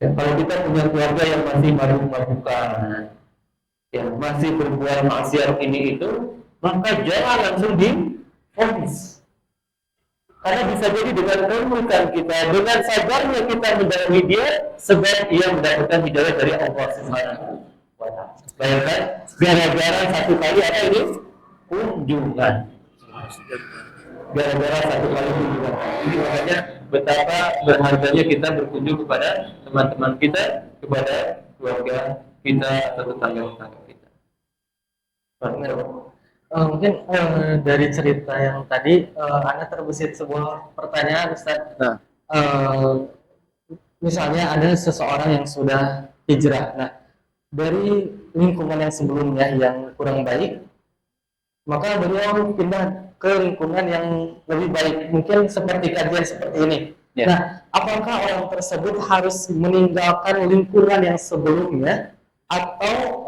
Ya, kalau kita punya keluarga yang masih mabuk-mabukan, yang masih berbuat maksiat ini itu, maka jangan langsung difonis. Karena bisa jadi dengan kemuliaan kita, dengan sabarnya kita mendakwahi dia, sebab ia mendapatkan hidayah dari Allah Subhanahu wa Ta'ala. Bayangkan, gara-gara satu kali apa ini? Kunjungan. Gara-gara satu kali kunjungan. Ini makanya betapa berharganya kita berkunjung kepada teman-teman kita, kepada keluarga kita atau tetangga-tetangga kita. Mungkin dari cerita yang tadi, Anda terbesit sebuah pertanyaan, Ustaz. Nah. Misalnya ada seseorang yang sudah hijrah. Nah, dari lingkungan yang sebelumnya yang kurang baik, maka beliau pindah ke lingkungan yang lebih baik. Mungkin seperti kajian seperti ini. Ya. Nah, apakah orang tersebut harus meninggalkan lingkungan yang sebelumnya, atau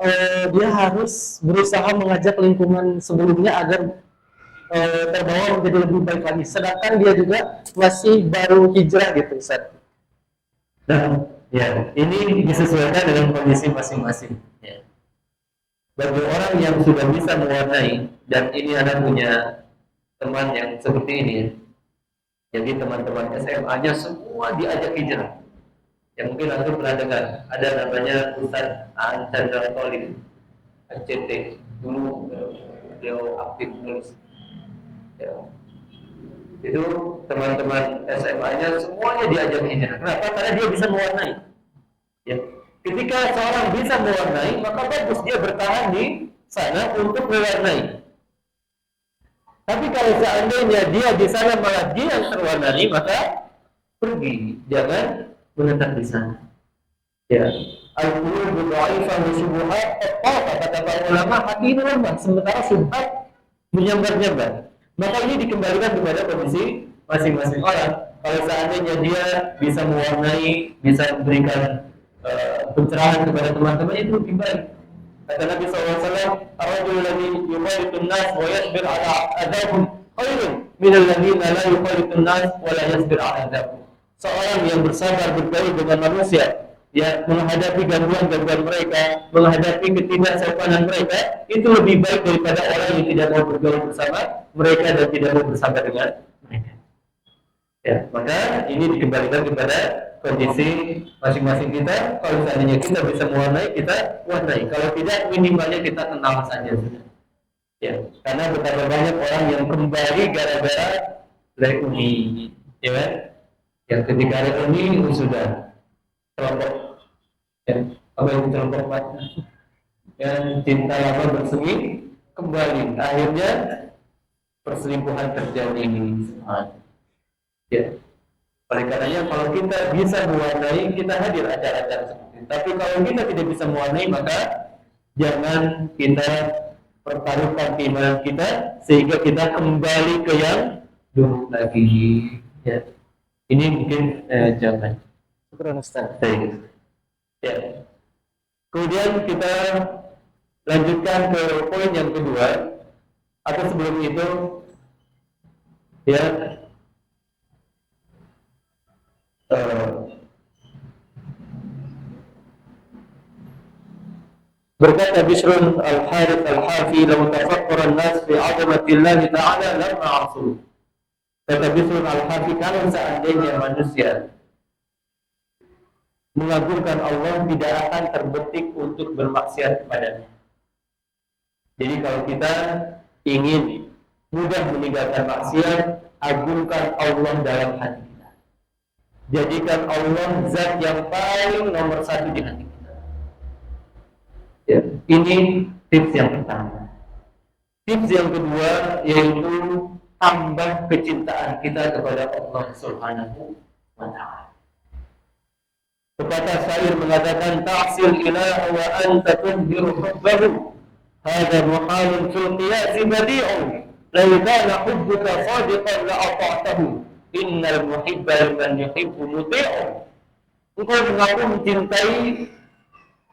dia harus berusaha mengajak lingkungan sebelumnya agar terbawa menjadi lebih baik lagi, sedangkan dia juga masih baru hijrah gitu, Ustaz? Nah, ya, ini disesuaikan dengan kondisi masing-masing. Ya. Bagi orang yang sudah bisa mewarnai, dan ini Anda punya teman yang seperti ini, jadi teman-teman SMA-nya semua diajak hijrah. Yang mungkin Anda pernah dengar, ada namanya Ustaz Aan Chandra Tolik, ACT, dulu beliau aktif menulis. Ya. Itu teman-teman SMA-nya semuanya diajak hijrah. Kenapa? Karena dia bisa mewarnai. Ya. Ketika seorang bisa mewarnai, maka bagus dia bertahan di sana untuk mewarnai. Tapi kalau seandainya dia di sana malah dia yang terwarnai, maka pergi, jangan menetap di sana. Ya, al-qulubu dha'ifah wa syubuhat kata para ulama, hati itu lemah, sementara syubhat menyambar-nyambar. Maka ini dikembalikan kepada kondisi masing-masing orang. Kalau seandainya dia bisa mewarnai, bisa memberikan pencerahan kepada teman-teman, itu lebih baik. Kata Nabi SAW, "Ar-rajulu alladhi yukhalitun nas wa yasbir ala adabihim khairun min alladhina la yukhalitun nas wa la yasbir ala adabihim." Seorang yang bersabar bergaul dengan manusia, ya, menghadapi gangguan-gangguan mereka, menghadapi ketidaksopanan mereka, itu lebih baik daripada orang yang tidak mau bergaul bersama mereka dan tidak mau bersabar dengan mereka. Ya, maka ini dikembalikan kepada kondisi masing-masing kita. Kalau seandainya kita bisa mewarnai, kita warnai. Kalau tidak, minimalnya kita kenal saja sudah. Ya, karena betapa banyak orang yang kembali gara-gara reuni, ya kan? Yang ketika reuni sudah kelompok, ya, apa yang kelompok mati, yang cinta lama bersemi kembali, akhirnya perselingkuhan terjadi. Ya, oleh karenanya kalau kita bisa mewarnai, kita hadir acara-acara seperti itu. Tapi kalau kita tidak bisa mewarnai, maka jangan kita pertaruhkan keimanan kita sehingga kita kembali ke yang dulu lagi. Ya, ini mungkin jawaban. Syukran, Ustaz. Ya. Kemudian kita lanjutkan ke poin yang kedua, atau sebelum itu, ya, berkata Bishrun al-Harith al-Hafi, "Law tafakkara an-nas fi 'azamatillahi ta'ala lam ma'asu." Kata Bishrun al-Hafi, kalau seandainya manusia mengagungkan Allah, tidak akan terbetik untuk bermaksiat kepadanya. Jadi kalau kita ingin mudah meninggalkan maksiat, agungkan Allah dalam hati kita. Jadikan Allah zat yang paling nomor satu di hati kita. Ya, ini tips yang pertama. Tips yang kedua yaitu tambah kecintaan kita kepada Allah Subhanahu wa Ta'ala. Pepatah syair mengatakan, "Ta'sil ilaha wa anta tudhiru hubbahu, hadha muhalun fil qiyasi badi'un, law kana hubbuka sadiqan la ata'tahu, innal muhibba liman yuhibbu muti'un." engkau mengaku mencintai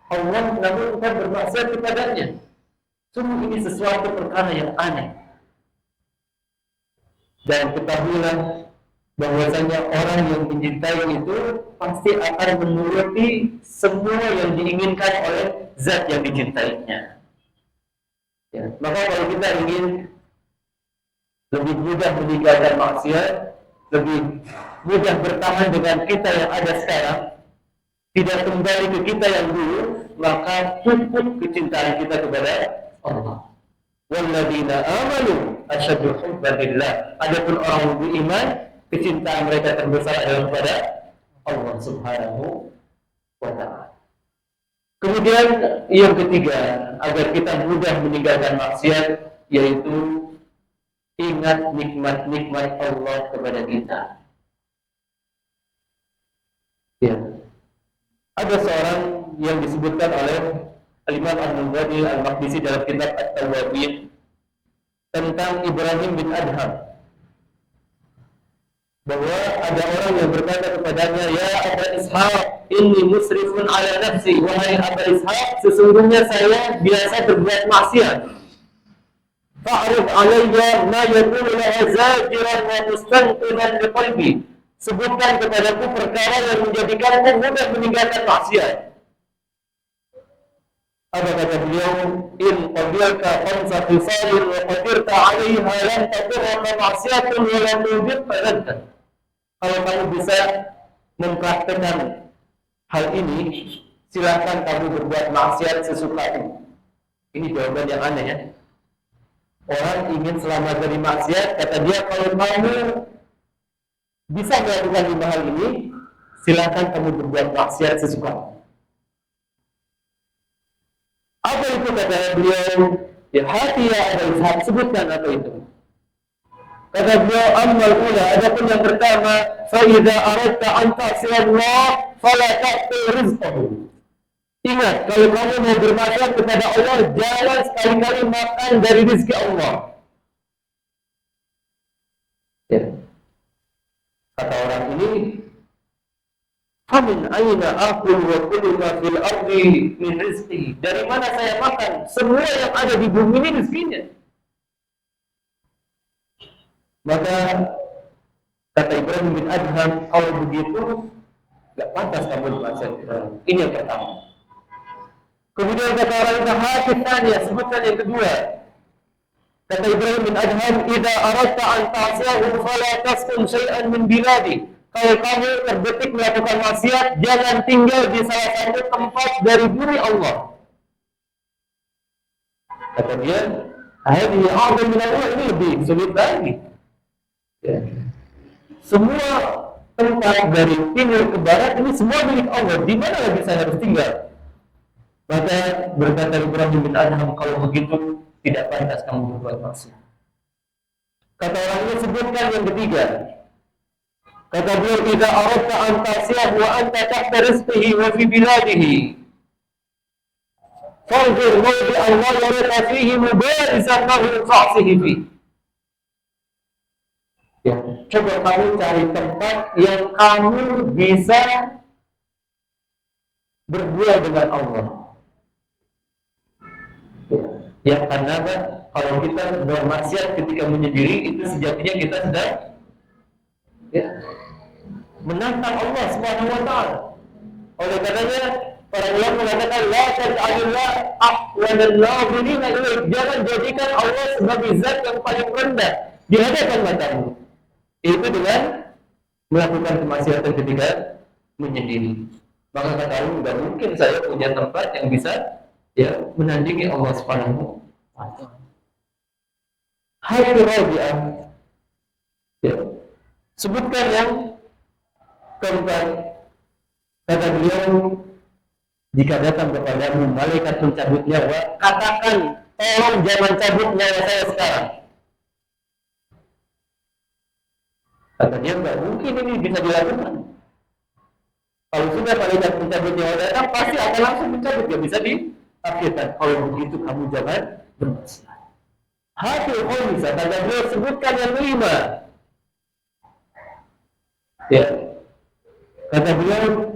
Allah namun engkau bermaksiat kepadanya. Sungguh ini sesuatu perkara yang aneh. Dan ketahuilah bahwasanya orang yang mencintai itu pasti akan menuruti semua yang diinginkan oleh zat yang dicintainya. Ya, maka kalau kita ingin lebih mudah meninggalkan maksiat, lebih mudah bertahan dengan kita yang ada sekarang, tidak kembali ke kita yang dulu, maka pupuk kecintaan kita kepada Allah. Walladzina amanu asyaddu hubban lillah. Adapun orang yang beriman, kecintaan mereka terbesar adalah kepada Allah Subhanahu wa taala. Kemudian yang ketiga, agar kita mudah meninggalkan maksiat, yaitu ingat nikmat-nikmat Allah kepada kita. Ya. Ada seorang yang disebutkan oleh Al-Imam Al-Munziri Al-Maqdisi dalam kitab At-Tawwabin tentang Ibrahim bin Adham, bahwa ada orang yang berkata kepadanya, ya Aba Ishaq, inni musrifun ala nafsi. Wahai Aba Ishaq, sesungguhnya saya biasa berbuat maksiat. Fa'rif alayya ma yakunu laha zajiran wa mustanqidan liqalbi. Sebutkan kepadaku perkara yang menjadikanku mudah meninggalkan maksiat. Apa kata beliau? In qabilta khamsa khisalin wa qadirta 'alayha lam tadurraka maksiatun wa lam tudibka laddah. Kalau kamu bisa mempraktekkan hal ini, silakan kamu berbuat maksiat sesukamu. Ini jawaban yang aneh ya. Orang ingin selamat dari maksiat, kata dia, kalau kamu bisa melakukan 5 hal ini, silakan kamu berbuat maksiat sesukamu. Apa itu kata beliau? Ya hati ya ada Ishaq, sebutkan apa itu. Kata beliau, ammal ula, adapun yang pertama, fa idza aradta an ta'siya Allah fala ta'ti rizqahu. Ingat, kalau kamu mau bermaksiat kepada Allah, jangan sekali-kali makan dari rezeki Allah. Ya. Kata orang ini, famin aina akul wa kullu ma fil ardi min rizqi. Dari mana saya makan? Semua yang ada di bumi ini rezekinya. Maka kata Ibrahim bin Adham, kalau begitu enggak pantas kamu bermaksiat. Ini yang pertama. Kemudian kata orang itu, hakikatnya, sebutkan yang kedua. Kata Ibrahim bin Adham, idza aradta an ta'siyahu fala taskun syai'an min biladi. Kalau kamu terbetik melakukan maksiat, jangan tinggal di salah satu tempat dari bumi Allah. Kata dia, hadhihi a'zam min Allah, ini lebih sulit lagi. Ya. Semua tempat dari timur ke barat ini semua milik Allah. Di mana lagi saya harus tinggal? Maka berkata Ibrahim bin Adham, kalau begitu tidak pantas kamu berbuat maksiat. Kata orang ini, sebutkan yang ketiga. Kata beliau, idza aradta an ta'siyah wa anta tahta rizqihi wa fi biladihi fanzur mawdi Allah yaraka fihi mubarizan lahu fa'sihi fi. Ya, coba kamu cari tempat yang kamu bisa berbuat dengan Allah. Yang karena kalau kita bermaksiat ketika menyendiri, itu sejatinya kita sedang ya, menantang Allah Subhanahu wa taala. Oleh karenanya para ulama mengatakan la taj'alillah ahwanan nadhirina ilaih. Jangan jadikan Allah sebagai zat yang paling rendah di hadapan matamu. Itu dengan melakukan kemaksiatan ketika menyendiri. Maka kata Allah, tidak mungkin saya punya tempat yang bisa ya menandingi Allah Subhanahu wa taala. Hal rabi'ah. Ya. Sebutkan yang keempat. Kata beliau, jika datang kepadamu malaikat pencabut nyawa, katakan, tolong jangan cabut nyawa saya sekarang. Kata dia, enggak mungkin ini bisa dilakukan. Kalau sudah malaikat pencabut nyawa datang, pasti akan langsung mencabut, ya bisa diakhirkan. Kalau begitu kamu jangan bermaksiat. Hadil khamsah, kata beliau, sebutkan yang 5. Ya. Kata beliau,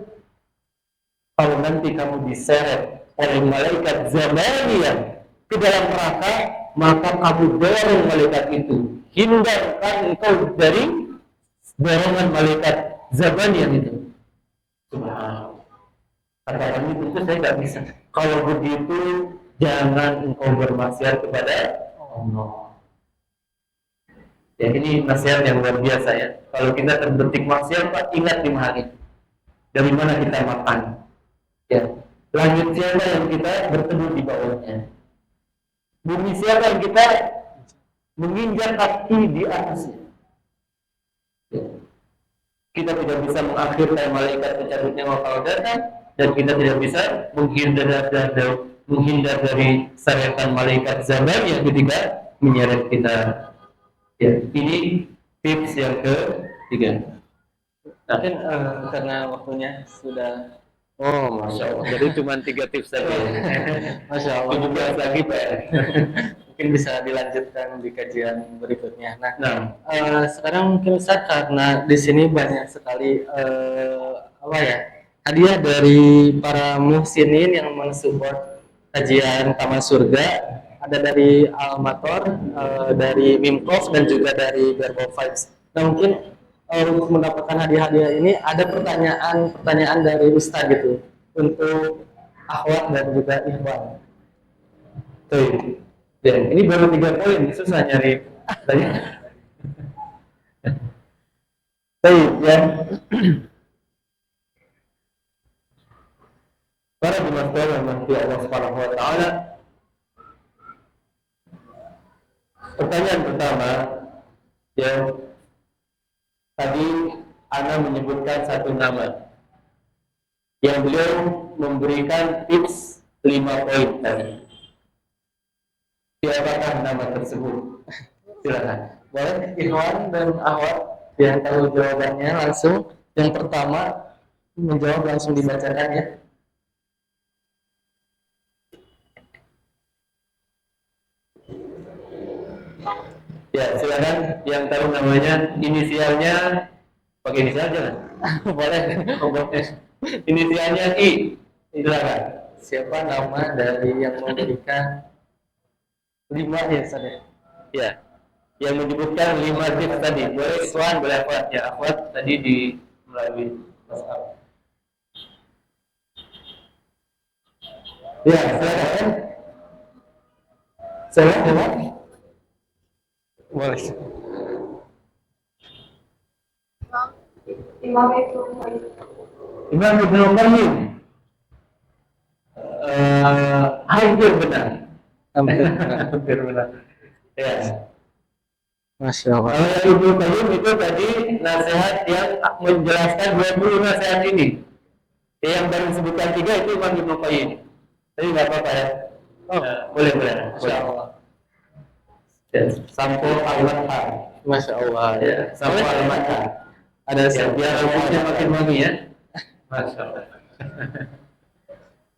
kalau nanti kamu diseret oleh malaikat zamaniyah ke dalam neraka, maka kamu dorong malaikat itu, hindarkan engkau dari dorongan malaikat zamaniyah itu. Subhanallah. Kata kami, tentu saya nggak bisa. Kalau begitu, jangan engkau bermaksiat kepada Allah. Ya, ini nasihat yang luar biasa ya. Kalau kita terbetik maksiat, Pak, ingat 5 hari. Dari mana kita makan? Ya, langit siapa yang kita berteduh di bawahnya? Bumi siapa yang kita menginjak kaki di atasnya? Ya. Kita tidak bisa mengakhirkan malaikat pencabut nyawa kalau datang, dan kita tidak bisa menghindar dari seretan malaikat zaman yang ketika menyeret kita. Ya, ini tips yang ketiga. Mungkin karena waktunya sudah. Oh, masya Allah. Jadi cuma 3 tips saja. Masya Allah. 17 lagi, Pak. Mungkin bisa dilanjutkan di kajian berikutnya. Nah, Sekarang mungkin Ustaz, karena di sini banyak sekali hadiah dari para muhsinin yang mensupport kajian Taman Surga. Ada dari Almator, dari Mimkov, dan juga dari Verbal Vibes. Nah, mungkin untuk mendapatkan hadiah-hadiah ini ada pertanyaan dari Ustaz gitu untuk akhwat dan juga ikhwan. tuh. Ya, ini baru 3 poin, susah nyari tanya. Baik, ya. Para jemaah yang mengasihi Allah Subhanahu wa taala. Pertanyaan pertama, ya, tadi Ana menyebutkan satu nama yang beliau memberikan tips 5 poin tadi. Siapakah nama tersebut? Silakan. Boleh ikhwan dan akhwat yang tahu jawabannya langsung. Yang pertama menjawab langsung dibacakan ya. Ya, silakan yang tahu namanya, inisialnya pakai inisial aja kan? Boleh. Inisialnya I. Silakan. Siapa nama dari yang memberikan 5 ya Ustaz ya? Ya. Yang menyebutkan 5 tips tadi. Boleh ikhwan, boleh akhwat. Ya, akhwat tadi di melalui WhatsApp. Ya, silakan. Silakan. Boleh. Imam Ibnu Qayyim. Hampir benar. Hampir benar. Ya. Masya Allah. Kalau yang Ibnu Qayyim itu tadi nasihat yang menjelaskan 20 nasihat ini. Yang baru sebutkan 3 itu Imam Ibnu Qayyim. Tapi nggak apa-apa ya. Oh, Boleh. Masya Allah. Ya, Sampo Al-Matta. Masya Allah. Ya, Sampo Al-Matta. Ada Ya, biar rambutnya makin wangi ya. Masya Allah.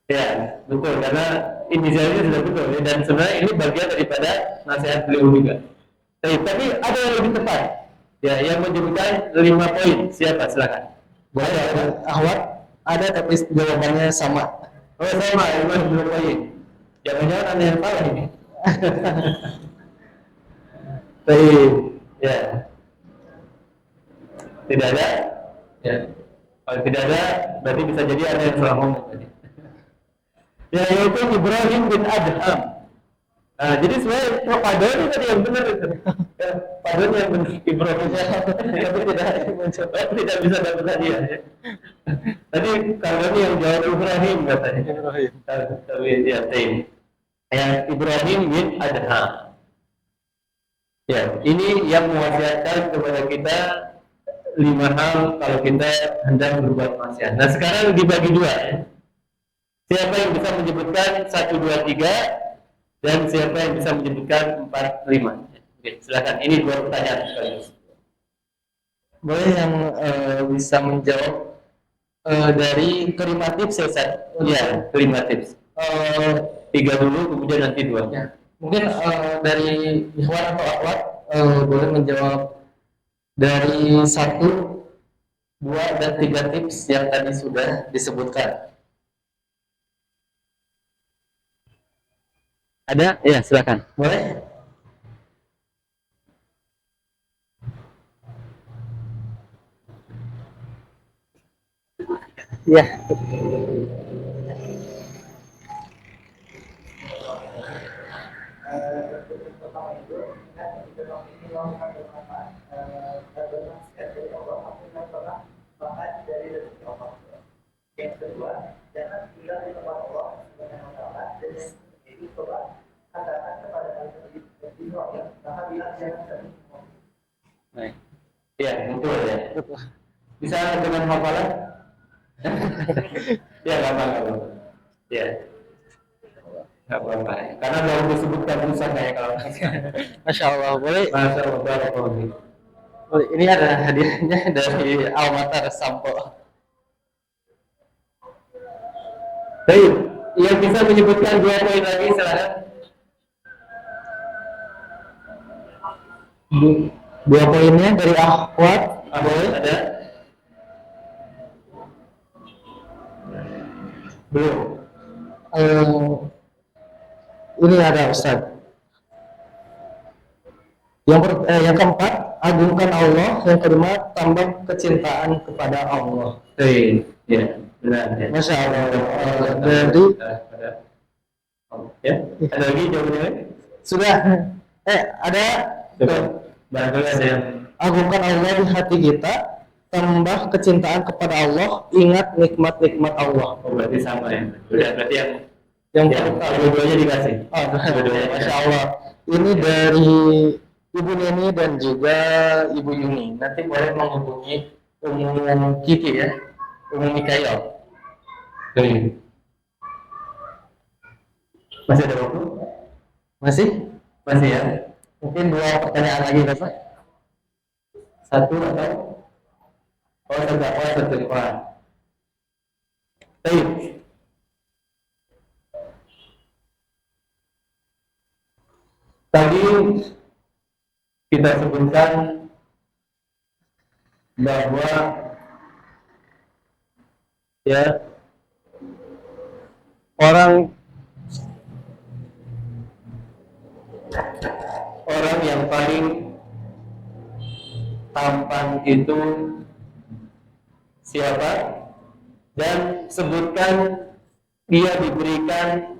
Ya, betul, karena inisialnya sudah betul ya. Dan sebenarnya ini bagian daripada nasihat beliau juga. Tapi ada yang lebih tepat. Ya, yang menyebutkan 5 poin. Siapa? Silakan. Boleh ada akhwat, ada tapi jawabannya sama. Oh, sama, 5 poin. Jangan-jangan ada yang salah ini. Baik, ya. Tidak ada? Ya. Kalau tidak ada, berarti bisa jadi ada yang salah ngomong tadi. Ya, yaitu Ibrahim bin Adham. Nah, jadi sebenarnya paduan tadi yang benar itu. Ya, paduan yang benar Ibrahim. Tapi tidak bisa dapat hadiah. Ya. Tadi kalau ini yang jawab Ibrahim katanya. Tapi dia tim. Ya, Ibrahim bin Adham. Ya, ini yang mewasiatkan kepada kita 5 hal kalau kita hendak berbuat maksiat. Nah, sekarang dibagi 2 ya. Siapa yang bisa menyebutkan 1, 2, 3 dan siapa yang bisa menyebutkan 4, 5. Oke, silakan. Ini 2 pertanyaan sekaligus. Boleh yang bisa menjawab dari kelima tips ya Ustaz? Iya, 5 tips. 3 dulu, kemudian nanti 2. Ya. Mungkin dari ikhwan atau akhwat boleh menjawab dari 1, 2, dan 3 tips yang tadi sudah disebutkan. Ada? Ya, silakan. Boleh? Ya. Baik. Iya, betul ya. Bisa dengan hafalan? Ya, nggak apa-apa. Ya, nggak apa-apa. Karena baru disebutkan susah kayak kalau. Masya Allah, boleh. Masya Allah, barakallahu. Boleh. Ini ada hadiahnya dari Almatar Sampo. Baik, yang bisa menyebutkan 2 poin lagi silakan. 2 poinnya dari Akhwat. Boleh? Ada? Belum. Ini ada Ustaz. Yang keempat, agungkan Allah. Yang kelima, tambah kecintaan kepada Allah. Baik, ya, benar ya. Masya Allah. Jadi, ya, ada lagi jawabannya? Sudah. Ada. Coba. Barangkali ada yang Agungkan Allah di hati kita, tambah kecintaan kepada Allah, ingat nikmat-nikmat Allah. oh, berarti sama ya. Berarti Yang dua-duanya dikasih. Oh, Dua-duanya. Masya Allah. Ini dari Ibu Neni dan juga Ibu Yuni. Nanti boleh menghubungi Umu Kiki ya, Umu Mikael. Baik. Masih ada waktu? Masih? Masih ya. Mungkin 2 pertanyaan lagi, Bapak. 1 atau? Oh, satu. Wah. Baik. Tadi kita sebutkan bahwa ya orang yang paling tampan itu siapa, dan sebutkan dia diberikan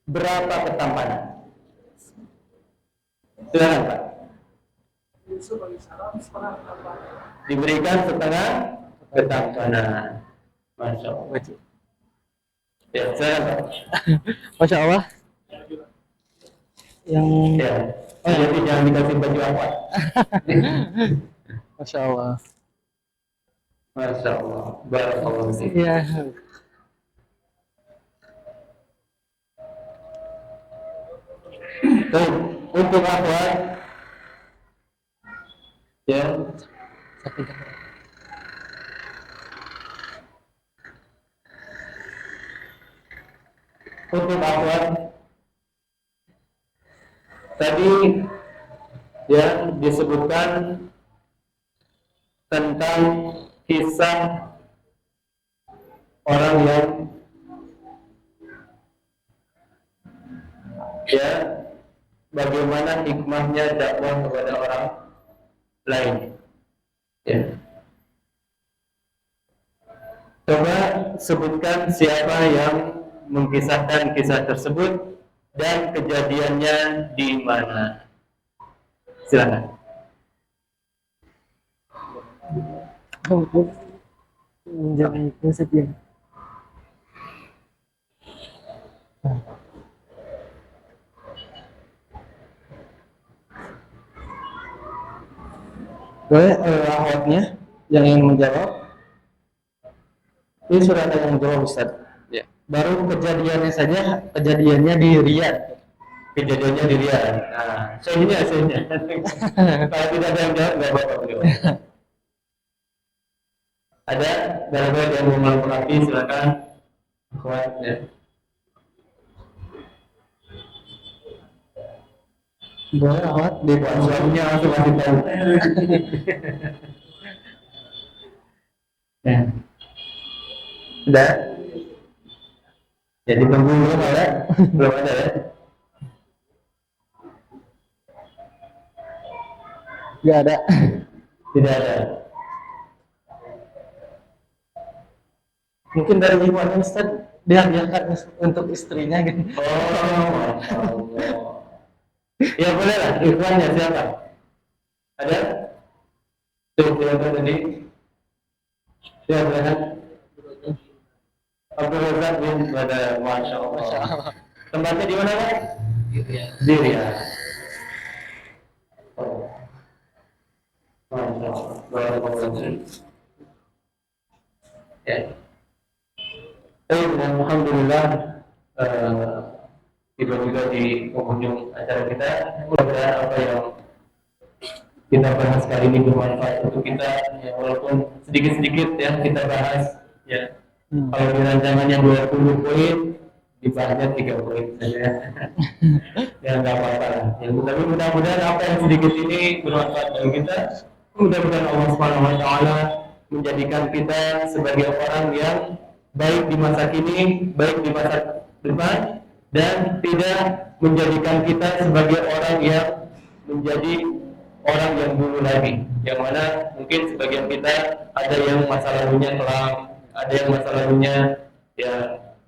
berapa ketampanan. Silakan Pak. Diberikan setengah ketampanan. Masya Allah. Ya, silakan Pak. Masya Allah. Yang Ya. Jadi jangan dikasih baju apa. Masya Allah. Masya Allah. Barakallahu fiik. Iya. Baik, untuk akhwat ya. Untuk akhwat tadi yang disebutkan tentang kisah orang yang ya bagaimana hikmahnya dakwah kepada orang lain. Ya. Coba sebutkan siapa yang mengkisahkan kisah tersebut dan kejadiannya di mana. Silakan. Menjadi kesedihan. Boleh akhwatnya yang ingin menjawab? Ini sudah ada yang menjawab, Ustaz. Ya. Baru kejadiannya saja, kejadiannya di Riyadh. Kejadiannya di Riyadh. Nah, soalnya. Kalau tidak ada yang jawab, nggak apa-apa beliau. Ada barangkali yang mau melengkapi, silakan. Kuat ya. Boleh akhwat di Suaminya langsung kasih tahu. Ya. Sudah. Jadi tunggu belum ada ya? Nggak ada. Tidak ada. Mungkin dari ibunya Ustaz dia biarkan untuk istrinya gitu. Oh, Masya Allah. Ya boleh lah, ikhwannya siapa? Ada? Tuh, silakan tadi. Silakan. Abdul Razak bin Badar, Masya Allah. Tempatnya di mana, Pak? Di Riyadh. Oh, Masya Allah. Barakallahu fiik. Ya. Dan alhamdulillah tiba juga di penghujung acara kita. Mudah-mudahan apa yang kita bahas kali ini bermanfaat untuk kita, ya, walaupun sedikit-sedikit ya kita bahas ya. Kalau di rancangannya 20 poin, dibahasnya 3 poin saja. Ya nggak apa-apa lah. Ya, tapi mudah-mudahan apa yang sedikit ini bermanfaat bagi kita. Mudah-mudahan Allah Subhanahu Wa Taala menjadikan kita sebagai orang yang baik di masa kini, baik di masa depan, dan tidak menjadikan kita sebagai orang yang menjadi orang yang dulu lagi, yang mana mungkin sebagian kita ada yang masa lalunya kelam, ada yang masa lalunya ya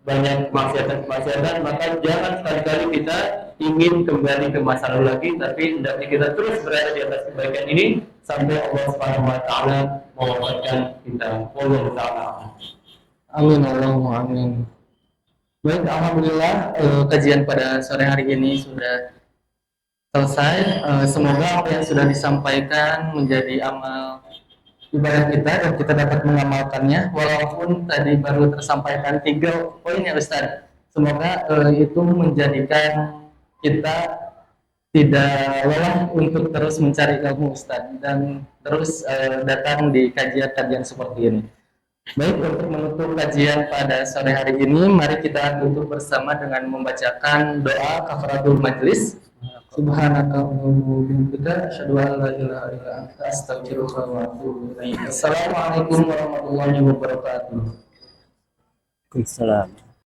banyak kemaksiatan, maka jangan sekali-kali kita ingin kembali ke masa lalu lagi, tapi hendaknya kita terus berada di atas kebaikan ini sampai Allah Subhanahu Wa Taala mewafatkan kita. Wallahu taala. Amin Allahumma amin. Baik, alhamdulillah kajian pada sore hari ini sudah selesai. Semoga apa yang sudah disampaikan menjadi amal ibadah kita dan kita dapat mengamalkannya. Walaupun tadi baru tersampaikan 3 poin ya Ustaz. Semoga itu menjadikan kita tidak lelah untuk terus mencari ilmu Ustaz dan terus datang di kajian-kajian seperti ini. Baik, untuk menutup kajian pada sore hari ini, mari kita tutup bersama dengan membacakan doa kafaratul majlis. Subhanaka wa bihamdika asyhadu an la ilaha illa anta astaghfiruka wa atubu ilaik. Assalamualaikum warahmatullahi wabarakatuh. Waalaikumsalam.